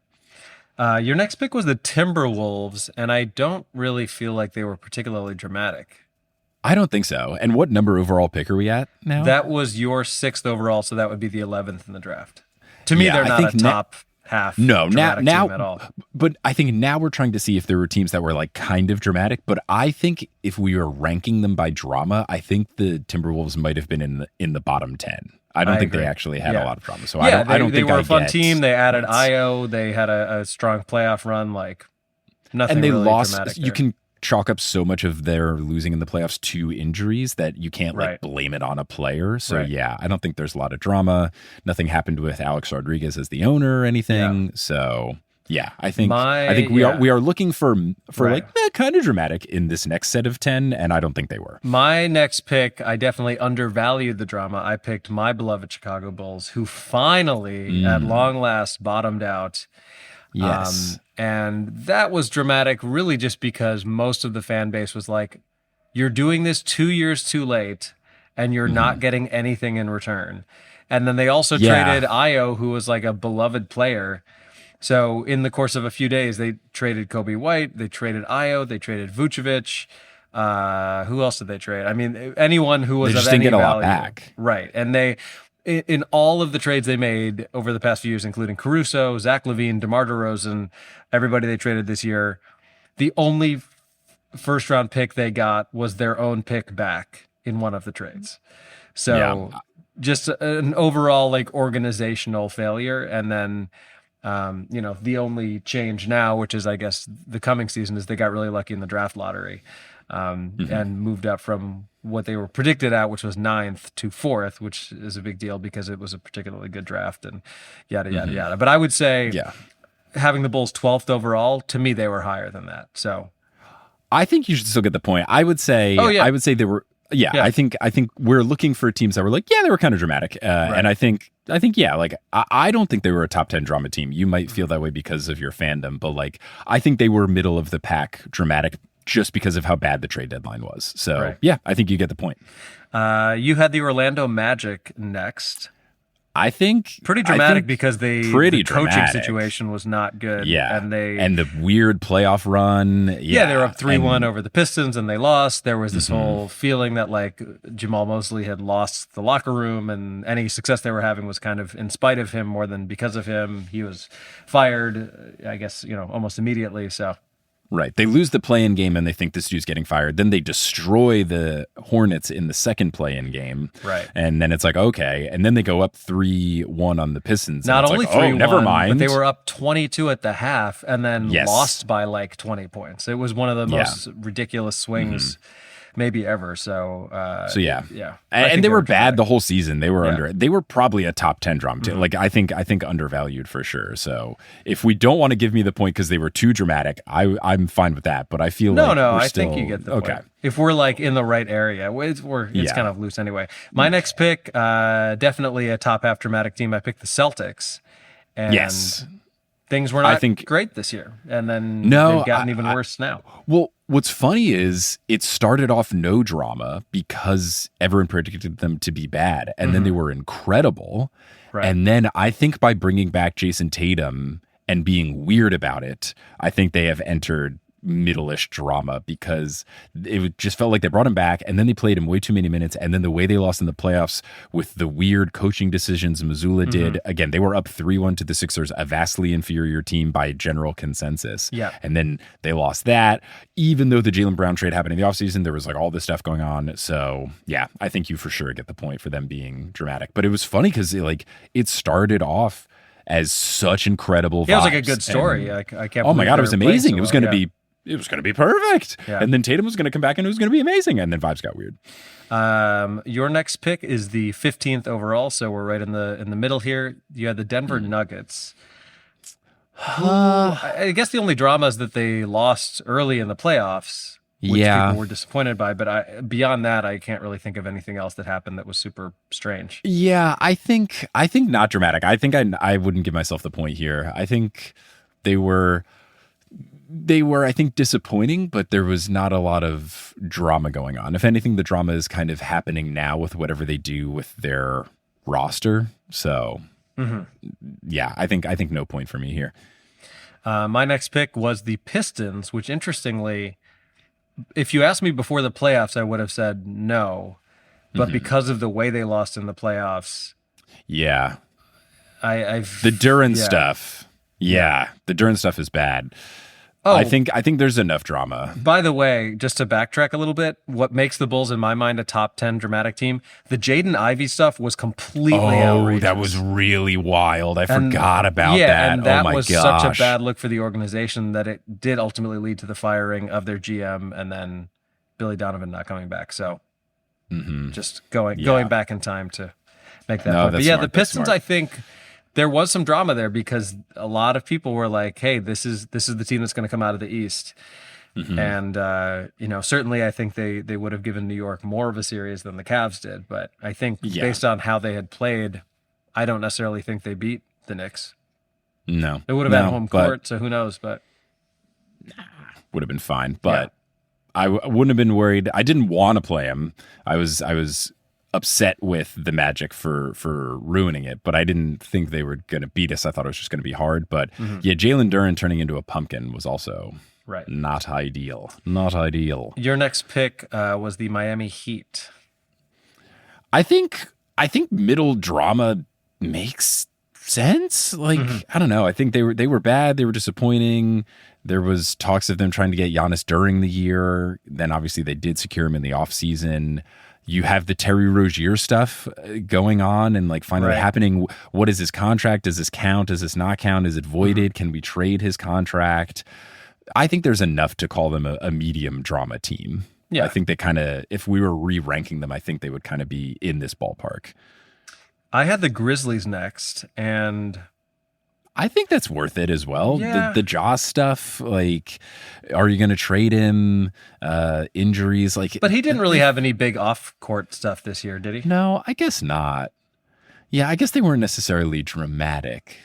Your next pick was the Timberwolves, and I don't really feel like they were particularly dramatic. I don't think so. And what number overall pick are we at now? That was your 6th overall, so that would be the 11th in the draft. To me, they're not a top half dramatic team at all. But I think now we're trying to see if there were teams that were like kind of dramatic. But I think if we were ranking them by drama, I think the Timberwolves might have been in the bottom 10. I don't think they actually had a lot of drama. So I don't think they were a fun team. They added Io. They had a strong playoff run. Like nothing. And they really lost. dramatic You there. can chalk up so much of their losing in the playoffs to injuries that you can't like blame it on a player. So yeah, I don't think there's a lot of drama. Nothing happened with Alex Rodriguez as the owner or anything. Yeah. So yeah, I think we are looking for like kind of dramatic in this next set of 10, and I don't think they were. My next pick, I definitely undervalued the drama. I picked my beloved Chicago Bulls, who finally at long last bottomed out. Yes. And that was dramatic really just because most of the fan base was like, you're doing this 2 years too late and you're not getting anything in return. And then they also traded Io, who was like a beloved player. So in the course of a few days, they traded Kobe White, they traded Io, they traded Vucevic. Who else did they trade? I mean, anyone who was they just of any didn't get value. a lot back. Right. And they, in all of the trades they made over the past few years, including Caruso, Zach LaVine, DeMar DeRozan, everybody they traded this year, the only first round pick they got was their own pick back in one of the trades. So just an overall like organizational failure. And then, the only change now, which is, I guess, the coming season, is they got really lucky in the draft lottery and moved up from what they were predicted at, which was 9th to 4th, which is a big deal because it was a particularly good draft and yada, yada, yada. But I would say having the Bulls 12th overall, to me, they were higher than that. So I think you should still get the point. I would say they were. Yeah, I think we're looking for teams that were like, they were kind of dramatic. And I think, like, I don't think they were a top 10 drama team. You might feel that way because of your fandom, but like, I think they were middle of the pack dramatic just because of how bad the trade deadline was. So I think you get the point. You had the Orlando Magic next. I think pretty dramatic because the coaching situation was not good. Yeah, and the weird playoff run. Yeah, they were up 3-1 over the Pistons and they lost. There was this whole feeling that like Jamal Mosley had lost the locker room, and any success they were having was kind of in spite of him more than because of him. He was fired, I guess, almost immediately. So. Right. They lose the play-in game and they think this dude's getting fired. Then they destroy the Hornets in the second play-in game. Right. And then it's like, okay. And then they go up 3-1 on the Pistons. Not only 3-1, never mind. but they were up 22 at the half and then lost by like 20 points. It was one of the most ridiculous swings maybe ever. So yeah. And they were bad the whole season. They were they were probably a top 10 drama team. Like I think undervalued for sure. So if we don't want to give me the point because they were too dramatic, I'm fine with that. But I feel I think you get the point. If we're like in the right area, it's kind of loose anyway. My next pick, definitely a top half dramatic team. I picked the Celtics. And things were not great this year, and then they've gotten even worse now. Well, what's funny is it started off no drama because everyone predicted them to be bad, and then they were incredible. Right. And then I think by bringing back Jason Tatum and being weird about it, I think they have entered middle-ish drama because it just felt like they brought him back and then they played him way too many minutes, and then the way they lost in the playoffs with the weird coaching decisions Missoula did, again, they were up 3-1 to the Sixers, a vastly inferior team by general consensus. Yeah. And then they lost that, even though the Jaylen Brown trade happened in the offseason, there was like all this stuff going on. So yeah, I think you for sure get the point for them being dramatic. But it was funny because it started off as such incredible vibes. Yeah, it was like a good story. I can't oh my God, it was amazing. So it was going to be perfect. Yeah. And then Tatum was going to come back and it was going to be amazing. And then vibes got weird. Your next pick is the 15th overall. So we're right in the middle here. You had the Denver Nuggets. I guess the only drama is that they lost early in the playoffs, which people were disappointed by. But beyond that, I can't really think of anything else that happened that was super strange. Yeah, I think not dramatic. I think I wouldn't give myself the point here. I think they were, I think, disappointing, but there was not a lot of drama going on. If anything, the drama is kind of happening now with whatever they do with their roster. So, yeah, I think no point for me here. My next pick was the Pistons, which interestingly, if you asked me before the playoffs, I would have said no. But because of the way they lost in the playoffs, yeah, the Duran stuff. Yeah, the Duran stuff is bad. Oh, I think there's enough drama. By the way, just to backtrack a little bit, what makes the Bulls in my mind a top 10 dramatic team, the Jaden Ivey stuff was completely outrageous. That was really wild. I forgot about that. Yeah, and that was such a bad look for the organization that it did ultimately lead to the firing of their GM and then Billy Donovan not coming back. So just going back in time to make that point. But yeah, the Pistons, I think there was some drama there because a lot of people were like, hey, this is the team that's going to come out of the East. And, certainly I think they would have given New York more of a series than the Cavs did. But I think based on how they had played, I don't necessarily think they beat the Knicks. No. It would have been home court, so who knows? But would have been fine. But I wouldn't have been worried. I didn't want to play him. I was upset with the Magic for ruining it, but I didn't think they were going to beat us. I thought it was just going to be hard. But yeah, Jalen Duren turning into a pumpkin was also not ideal. Not ideal. Your next pick was the Miami Heat. I think middle drama makes sense. Like I don't know. I think they were bad. They were disappointing. There was talks of them trying to get Giannis during the year. Then obviously they did secure him in the offseason. You have the Terry Rozier stuff going on and like finally happening. What is his contract? Does this count? Does this not count? Is it voided? Can we trade his contract? I think there's enough to call them a medium drama team. Yeah. I think they kind of, if we were re-ranking them, I think they would kind of be in this ballpark. I had the Grizzlies next, and I think that's worth it as well. Yeah. The Jaw stuff, like, are you going to trade him? Injuries, like, but he didn't really have any big off-court stuff this year, did he? No, I guess not. Yeah, I guess they weren't necessarily dramatic,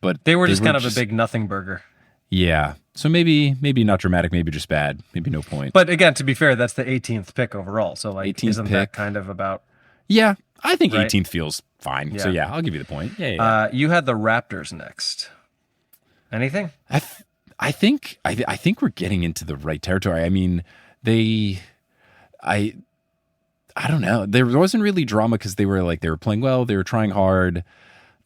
but they were just kind of a big nothing burger. Yeah, so maybe not dramatic, maybe just bad, maybe no point. But again, to be fair, that's the 18th pick overall. So like, isn't that kind of about? Yeah, I think 18th feels fine. Yeah. So yeah, I'll give you the point. Yeah. You had the Raptors next. Anything? I think we're getting into the right territory. I mean, I don't know. There wasn't really drama because they were playing well. They were trying hard.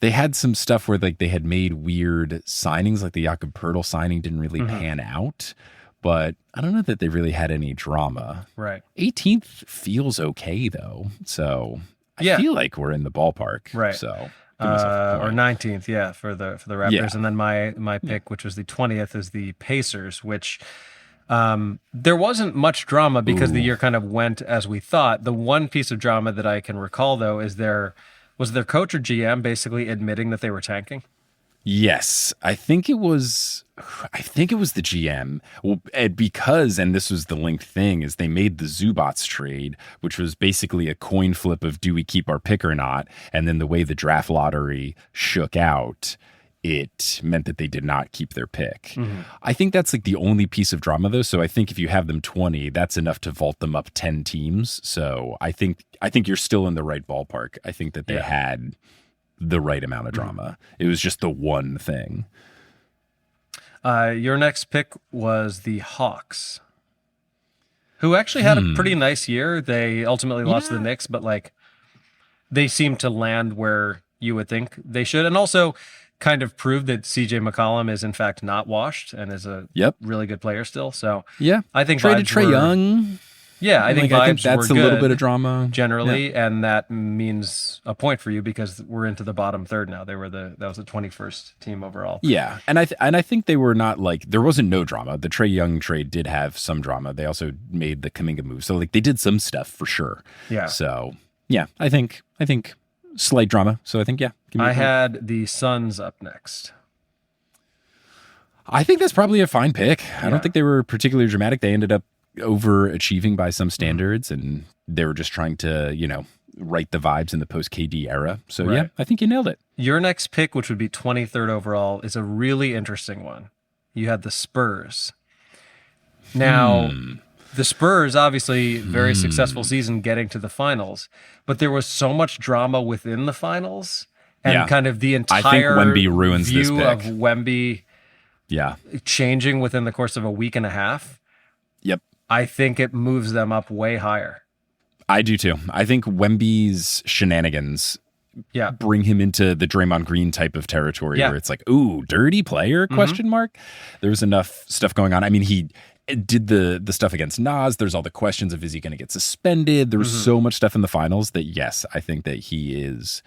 They had some stuff where like they had made weird signings, like the Jakob Poeltl signing didn't really pan out. But I don't know that they really had any drama. Right. 18th feels okay though. So I feel like we're in the ballpark. Right. So or 19th, for the Raptors. Yeah. And then my pick, which was the 20th, is the Pacers, which there wasn't much drama because the year kind of went as we thought. The one piece of drama that I can recall though is was their coach or GM basically admitting that they were tanking? Yes, I think it was the GM. Well, because, and this was the linked thing, is they made the Zubats trade, which was basically a coin flip of do we keep our pick or not? And then the way the draft lottery shook out, it meant that they did not keep their pick. I think that's like the only piece of drama though. So I think if you have them 20, that's enough to vault them up 10 teams. So I think you're still in the right ballpark. I think that they had the right amount of drama. It was just the one thing. Your next pick was the Hawks, who actually had a pretty nice year. They ultimately lost to the Knicks, but like they seemed to land where you would think they should. And also kind of proved that CJ McCollum is in fact not washed and is a really good player still. So I think traded Trae Young. Yeah, I think vibes that's were a little good bit of drama generally, and that means a point for you because we're into the bottom third now. That was the 21st team overall. Yeah, and I think they were not like there wasn't no drama. The Trae Young trade did have some drama. They also made the Kuminga move, so like they did some stuff for sure. Yeah. So yeah, I think slight drama. So I think I had the Suns up next. I think that's probably a fine pick. I don't think they were particularly dramatic. They ended up overachieving by some standards, and they were just trying to, right the vibes in the post KD era. So yeah, I think you nailed it. Your next pick, which would be 23rd overall, is a really interesting one. You had the Spurs. Now, the Spurs, obviously, very successful season getting to the finals, but there was so much drama within the finals and kind of the entire I think Wemby ruins view this pick. of Wemby changing within the course of a week and a half. Yep. I think it moves them up way higher. I do too. I think Wemby's shenanigans bring him into the Draymond Green type of territory where it's like, ooh, dirty player, question mark. There was enough stuff going on. I mean, he did the stuff against Nas. There's all the questions of, is he going to get suspended? There was so much stuff in the finals that, yes, I think that he is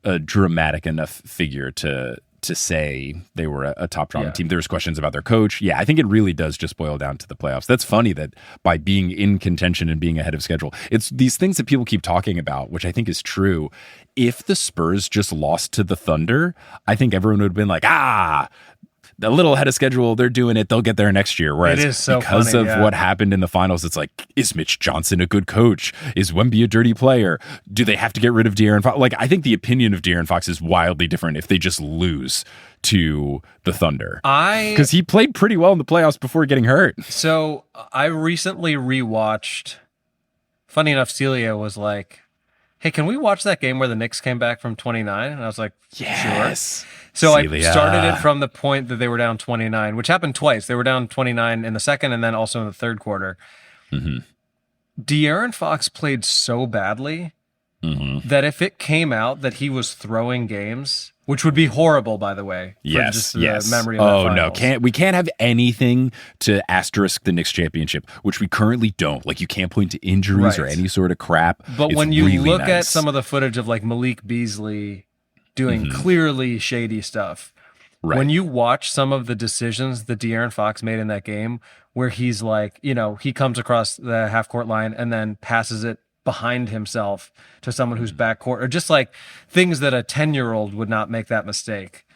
a dramatic enough figure to say they were a top drama team. There's questions about their coach. Yeah, I think it really does just boil down to the playoffs. That's funny that by being in contention and being ahead of schedule, it's these things that people keep talking about, which I think is true. If the Spurs just lost to the Thunder, I think everyone would have been like, a little ahead of schedule, they're doing it, they'll get there next year. Whereas it is so because funny, of what happened in the finals, it's like, is Mitch Johnson a good coach? Is Wemby a dirty player? Do they have to get rid of De'Aaron Fox? Like, I think the opinion of De'Aaron Fox is wildly different if they just lose to the Thunder. Because he played pretty well in the playoffs before getting hurt. So I recently rewatched, funny enough, Celia was like, hey, can we watch that game where the Knicks came back from 29? And I was like, yes. Sure. So Celia. I started it from the point that they were down 29, which happened twice. They were down 29 in the second and then also in the third quarter. De'Aaron Fox played so badly that if it came out that he was throwing games, which would be horrible, by the way, for just the memory of that finals. We can't have anything to asterisk the Knicks championship, which we currently don't. Like, you can't point to injuries or any sort of crap. But it's when you really look nice. at some of the footage of like Malik Beasley doing clearly shady stuff, when you watch some of the decisions that De'Aaron Fox made in that game, where he's like, he comes across the half court line and then passes it behind himself to someone who's backcourt, or just like things that a 10-year-old would not make that mistake.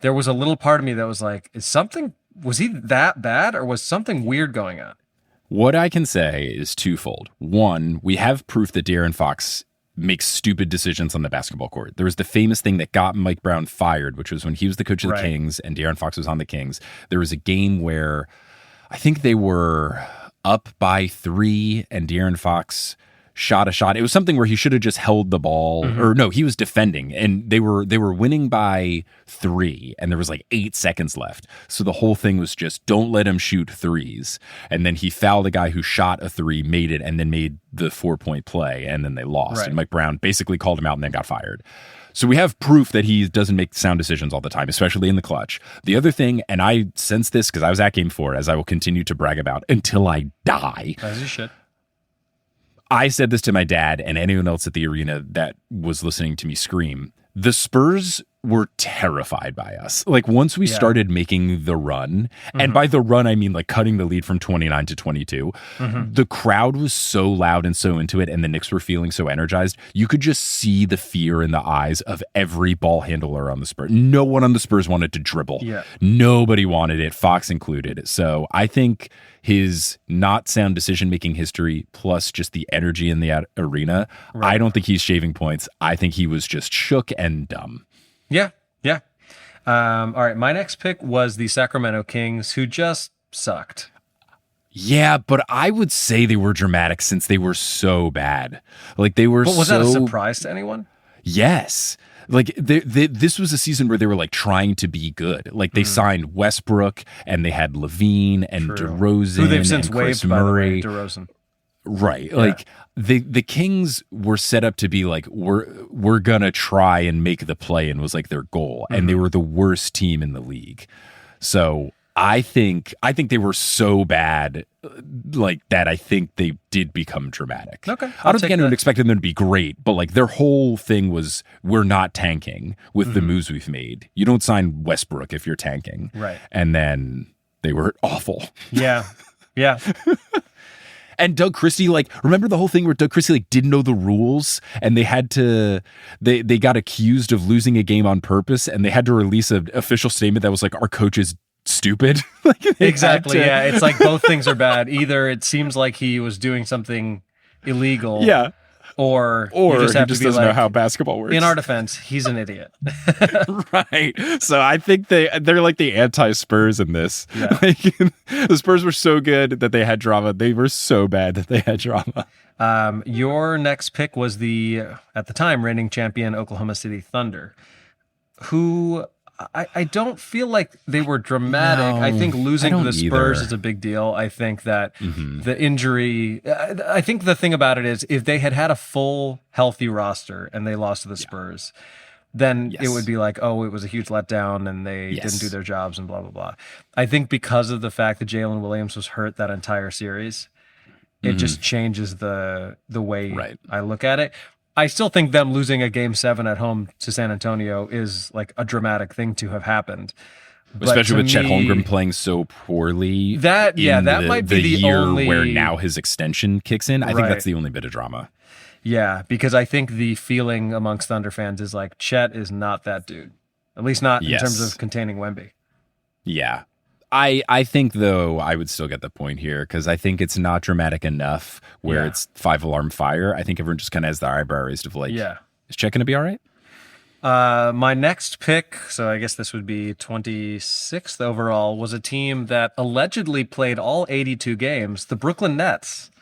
There was a little part of me that was like, was he that bad, or was something weird going on? What I can say is twofold. One, we have proof that De'Aaron Fox makes stupid decisions on the basketball court. There was the famous thing that got Mike Brown fired, which was when he was the coach of the Kings and De'Aaron Fox was on the Kings. There was a game where I think they were up by 3 and De'Aaron Fox shot a shot. It was something where he should have just held the ball, or no, he was defending, and they were winning by 3, and there was like 8 seconds left. So the whole thing was just, don't let him shoot threes. And then he fouled a guy who shot a 3, made it, and then made the 4-point play, and then they lost. And Mike Brown basically called him out and then got fired. So we have proof that he doesn't make sound decisions all the time, especially in the clutch. The other thing, and I sense this because I was at Game 4, as I will continue to brag about until I die. As you should. I said this to my dad and anyone else at the arena that was listening to me scream. The Spurs were terrified by us. Like, once we started making the run, and by the run, I mean like cutting the lead from 29 to 22, the crowd was so loud and so into it, and the Knicks were feeling so energized. You could just see the fear in the eyes of every ball handler on the Spurs. No one on the Spurs wanted to dribble. Nobody wanted it, Fox included. So I think his not sound decision-making history plus just the energy in the arena, I don't think he's shaving points. I think he was just shook and dumb. Yeah. All right, my next pick was the Sacramento Kings, who just sucked. Yeah, but I would say they were dramatic since they were so bad. Like they were. But was that a surprise to anyone? Yes. Like this was a season where they were like trying to be good. Like they signed Westbrook and they had Levine and DeRozan, who they've since and Chris waived, Murray. by the way, DeRozan. Right. Like the Kings were set up to be like, we're gonna try and make the play, and was like their goal. And they were the worst team in the league. So I think they were so bad like that. I think they did become dramatic. Okay. I don't think anyone expected them to be great, but like their whole thing was, we're not tanking with the moves we've made. You don't sign Westbrook if you're tanking. Right. And then they were awful. Yeah. Yeah. And Doug Christie, like, remember the whole thing where Doug Christie like didn't know the rules, and they had to, they got accused of losing a game on purpose, and they had to release an official statement that was like, our coach is stupid. Like, exactly. Yeah. It's like both things are bad. Either it seems like he was doing something illegal. Yeah. Or you just have he just to be doesn't like, know how basketball works. In our defense, he's an idiot. Right. So I think they're like the anti-Spurs in this. Yeah. Like, the Spurs were so good that they had drama. They were so bad that they had drama. Your next pick was the, at the time, reigning champion Oklahoma City Thunder, who I don't feel like they were dramatic. No, I think losing to the Spurs either. is a big deal. I think that the injury, I think the thing about it is, if they had had a full healthy roster and they lost to the Spurs, then it would be like, oh, it was a huge letdown and they didn't do their jobs and blah, blah, blah. I think because of the fact that Jalen Williams was hurt that entire series, it just changes the way I look at it. I still think them losing a game 7 at home to San Antonio is like a dramatic thing to have happened. Especially with Chet Holmgren playing so poorly. That might be the year only where now his extension kicks in. I think that's the only bit of drama. Yeah, because I think the feeling amongst Thunder fans is like, Chet is not that dude. At least not in terms of containing Wemby. Yeah. I think, though, I would still get the point here, because I think it's not dramatic enough where it's 5-alarm fire. I think everyone just kind of has their eyebrow raised of like, is Chet going to be all right? My next pick, so I guess this would be 26th overall, was a team that allegedly played all 82 games, the Brooklyn Nets.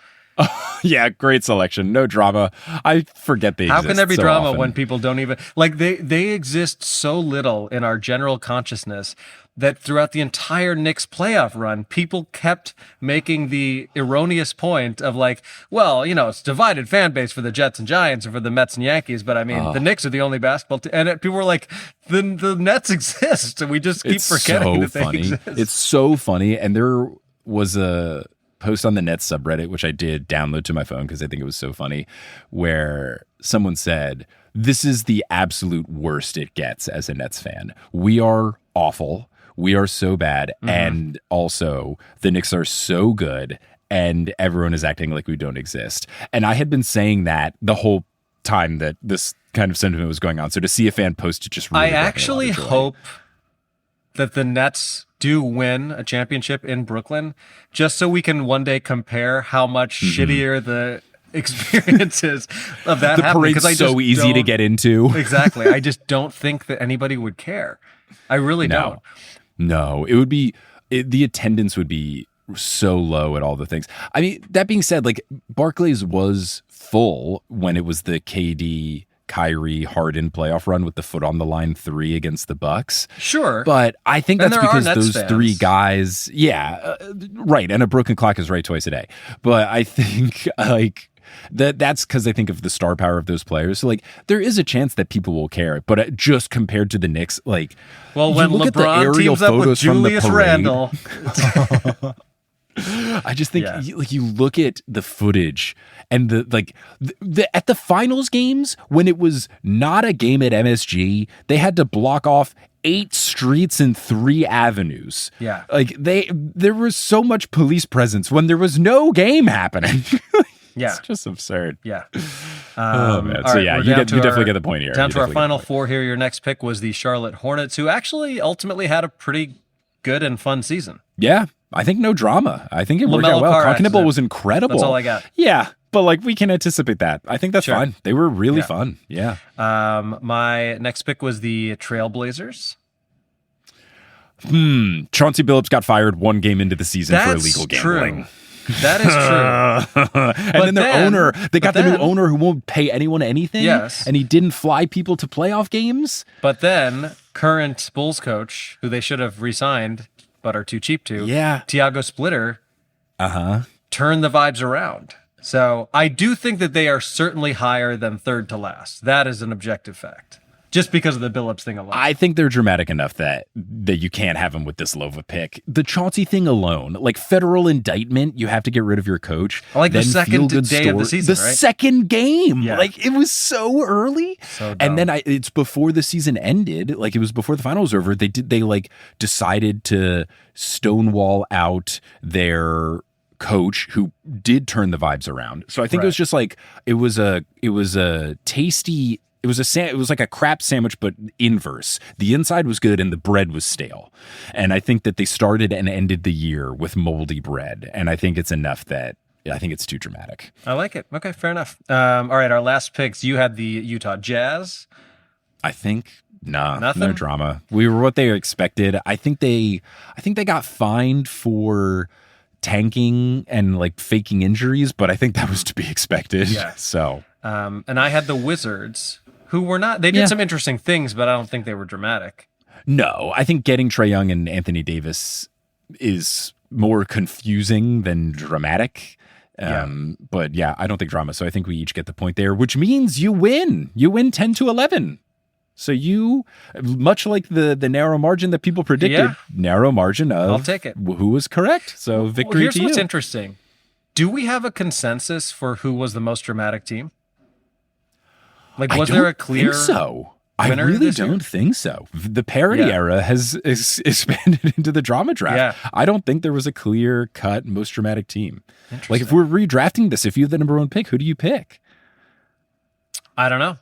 Yeah, great selection. No drama. I forget they exist. How can there be so drama often when people don't even, like, they exist so little in our general consciousness that throughout the entire Knicks playoff run, people kept making the erroneous point of like, well, you know, it's divided fan base for the Jets and Giants or for the Mets and Yankees, but I mean, the Knicks are the only basketball team. And people were like, the Nets exist. And we just keep forgetting that they exist. It's so funny. And there was a post on the Nets subreddit, which I did download to my phone because I think it was so funny, where someone said, this is the absolute worst it gets as a Nets fan. We are awful. We are so bad. And also, the Knicks are so good, and everyone is acting like we don't exist. And I had been saying that the whole time that this kind of sentiment was going on. So to see a fan post it just really I actually hope that the Nets do win a championship in Brooklyn, just so we can one day compare how much shittier the experiences of that the happening. parade's so easy to get into. Exactly. I just don't think that anybody would care. I really don't. No, it would be, the attendance would be so low at all the things. I mean, that being said, like, Barclays was full when it was the KD, Kyrie, Harden playoff run with the foot on the line 3 against the Bucks. Sure. But I think that's because those fans. 3 guys, right. And a broken clock is right twice a day. But I think, like, that's because I think of the star power of those players. So, like, there is a chance that people will care, but just compared to the Knicks, like, well, when look LeBron at the aerial teams up with photos from the Julius parade. Randle, I just think, you look at the footage and at the finals games when it was not a game at MSG, they had to block off 8 streets and 3 avenues. Yeah, like there was so much police presence when there was no game happening. Yeah. It's just absurd. Yeah. Oh, man. So, right, you definitely get the point here. Down to our final 4 here. Your next pick was the Charlotte Hornets, who actually ultimately had a pretty good and fun season. Yeah. I think no drama. I think it worked LaMelo out well. car Continental accident. was incredible. That's all I got. Yeah. But, like, we can anticipate that. I think that's Sure. fine. They were really fun. Yeah. My next pick was the Trailblazers. Chauncey Billups got fired 1 game into the season for illegal gambling. True. That is true. And then they got the new owner who won't pay anyone anything. Yes. And he didn't fly people to playoff games. But then current Bulls coach, who they should have re-signed but are too cheap to, Tiago Splitter, turned the vibes around. So I do think that they are certainly higher than third to last. That is an objective fact. Just because of the Billups thing alone. I think they're dramatic enough that you can't have them with this low of a pick. The Chauncey thing alone, like federal indictment, you have to get rid of your coach. Like the second day of the season, the right? second game. Yeah. Like it was so early. So dumb. And then it's before the season ended. Like it was before the final was over. They decided to stonewall out their coach who did turn the vibes around. So I think it was just like it was a tasty. It was like a crap sandwich, but inverse. The inside was good and the bread was stale. And I think that they started and ended the year with moldy bread. And I think it's enough that I think it's too dramatic. I like it. Okay, fair enough. All right, our last picks. You had the Utah Jazz. I think Nothing? no drama. We were what they expected. I think they got fined for tanking and like faking injuries, but I think that was to be expected. Yeah. So And I had the Wizards, who were not, they did some interesting things, but I don't think they were dramatic. No, I think getting Trae Young and Anthony Davis is more confusing than dramatic. But yeah, I don't think drama. So I think we each get the point there, which means you win. You win 10-11. So you, much like the narrow margin that people predicted, narrow margin of I'll take it. Who was correct. So victory here's to you. what's interesting. Do we have a consensus for who was the most dramatic team? Like, was there a clear think so. I winner really this year? don't think so. The parody era has expanded into the drama draft. Yeah. I don't think there was a clear-cut most dramatic team. Like, if we're redrafting this, if you have the number 1 pick, who do you pick? I don't know.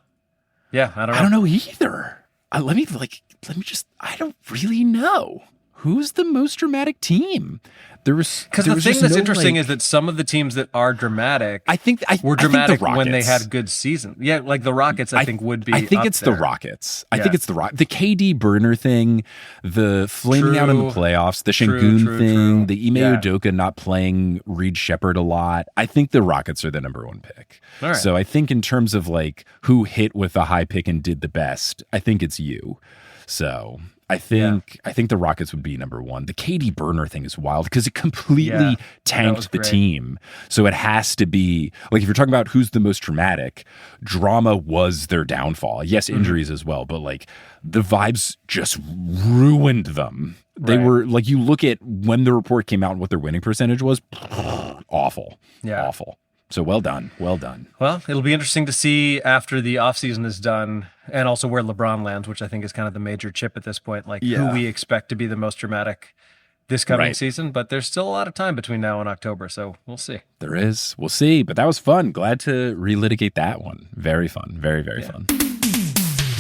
Yeah, I don't know. I don't know either. Let me just, I don't really know. Who's the most dramatic team? Because the thing that's interesting is that some of the teams that are dramatic, were dramatic when they had good seasons. Yeah, like the Rockets, I think would be. I think it's the Rockets. I think it's the KD burner thing, the flaming out in the playoffs, the Şengün thing, the Ime Udoka not playing Reed Shepherd a lot. I think the Rockets are the number 1 pick. All right. So I think in terms of like who hit with the high pick and did the best, I think it's you. So I think the Rockets would be number 1. The KD burner thing is wild because it completely tanked the team. So it has to be like if you're talking about who's the most dramatic, drama was their downfall. Yes, injuries as well, but like the vibes just ruined them. They were like, you look at when the report came out and what their winning percentage was, awful. Yeah. Awful. So well done. Well done. Well, it'll be interesting to see after the offseason is done and also where LeBron lands, which I think is kind of the major chip at this point, like who we expect to be the most dramatic this coming season. But there's still a lot of time between now and October, so we'll see. There is. We'll see. But that was fun. Glad to relitigate that one. Very fun. Very, very fun.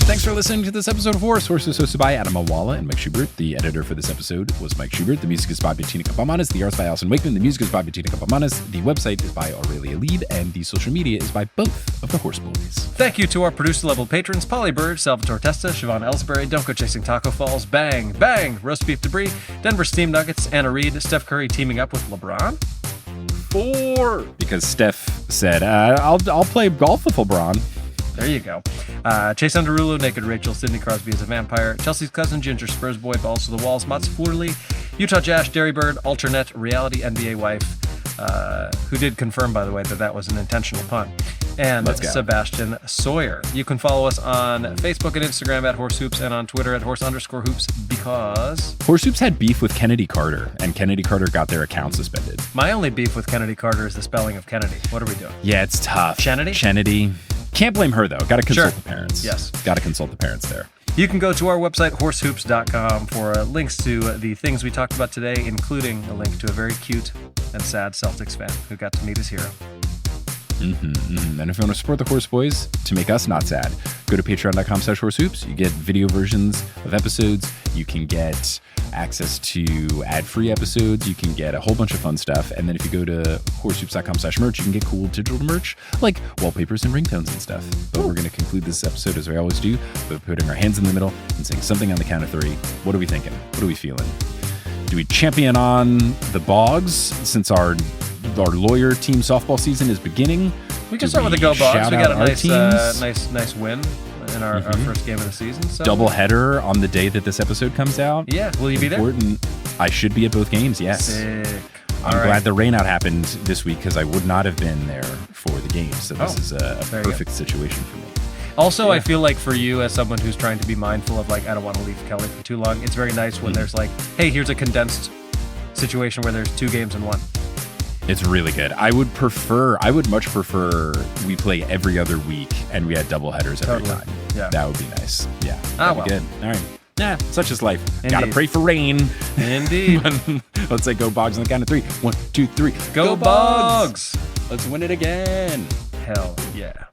Thanks for listening to this episode of Horse. Horse is hosted by Adam Awala and Mike Schubert. The editor for this episode was Mike Schubert. The music is by Bettina Kapamanis. The art's by Alison Wakeman. The music is by Bettina Kapamanis. The website is by Aurelia Lieb. And the social media is by both of the Horse Boys. Thank you to our producer-level patrons, Polly Bird, Salvatore Testa, Siobhan Ellsbury, Don't Go Chasing Taco Falls, Bang, Bang, Roast Beef Debris, Denver Steam Nuggets, Anna Reed, Steph Curry teaming up with LeBron. 4. Because Steph said, I'll play golf with LeBron. There you go. Chase Underulu, Naked Rachel, Sidney Crosby is a vampire, Chelsea's cousin, Ginger Spurs boy, balls to the walls, Mats Furley, Utah Jazz, Derry Bird, alternate reality NBA wife, who did confirm, by the way, that was an intentional pun, and Sebastian Sawyer. You can follow us on Facebook and Instagram at Horse Hoops and on Twitter at Horse_Hoops because Horse Hoops had beef with Kennedy Carter, and Kennedy Carter got their account suspended. My only beef with Kennedy Carter is the spelling of Kennedy. What are we doing? Yeah, it's tough. Kennedy? Can't blame her, though. Got to consult the parents. Yes. Got to consult the parents there. You can go to our website, horsehoops.com, for links to the things we talked about today, including a link to a very cute and sad Celtics fan who got to meet his hero. And if you want to support the Horse Boys to make us not sad, go to patreon.com/horsehoops. You get video versions of episodes. You can get access to ad-free episodes. You can get a whole bunch of fun stuff. And then if you go to horsehoops.com/merch, you can get cool digital merch like wallpapers and ringtones and stuff. But we're going to conclude this episode, as we always do, by putting our hands in the middle and saying something on the count of 3. What are we thinking? What are we feeling? Do we champion on the Bogs since our lawyer team softball season is beginning? We can start with the Go Bogs. We got a nice win in our first game of the season. So. Double header on the day that this episode comes out. Yeah, will you be there? I should be at both games, yes. Sick. I'm glad the rainout happened this week because I would not have been there for the game. So this is a perfect situation for me. Also, I feel like for you as someone who's trying to be mindful of like, I don't want to leave Kelly for too long, it's very nice when there's like, hey, here's a condensed situation where there's 2 games in 1. It's really good. I would much prefer we play every other week and we had double headers every time. Yeah. That would be nice. Yeah. That'd be good. All right. Yeah, such is life. Indeed. Gotta pray for rain. Indeed. Let's say go Bogs on the count of 3. 1, 2, 3. Go Bogs! Let's win it again. Hell yeah.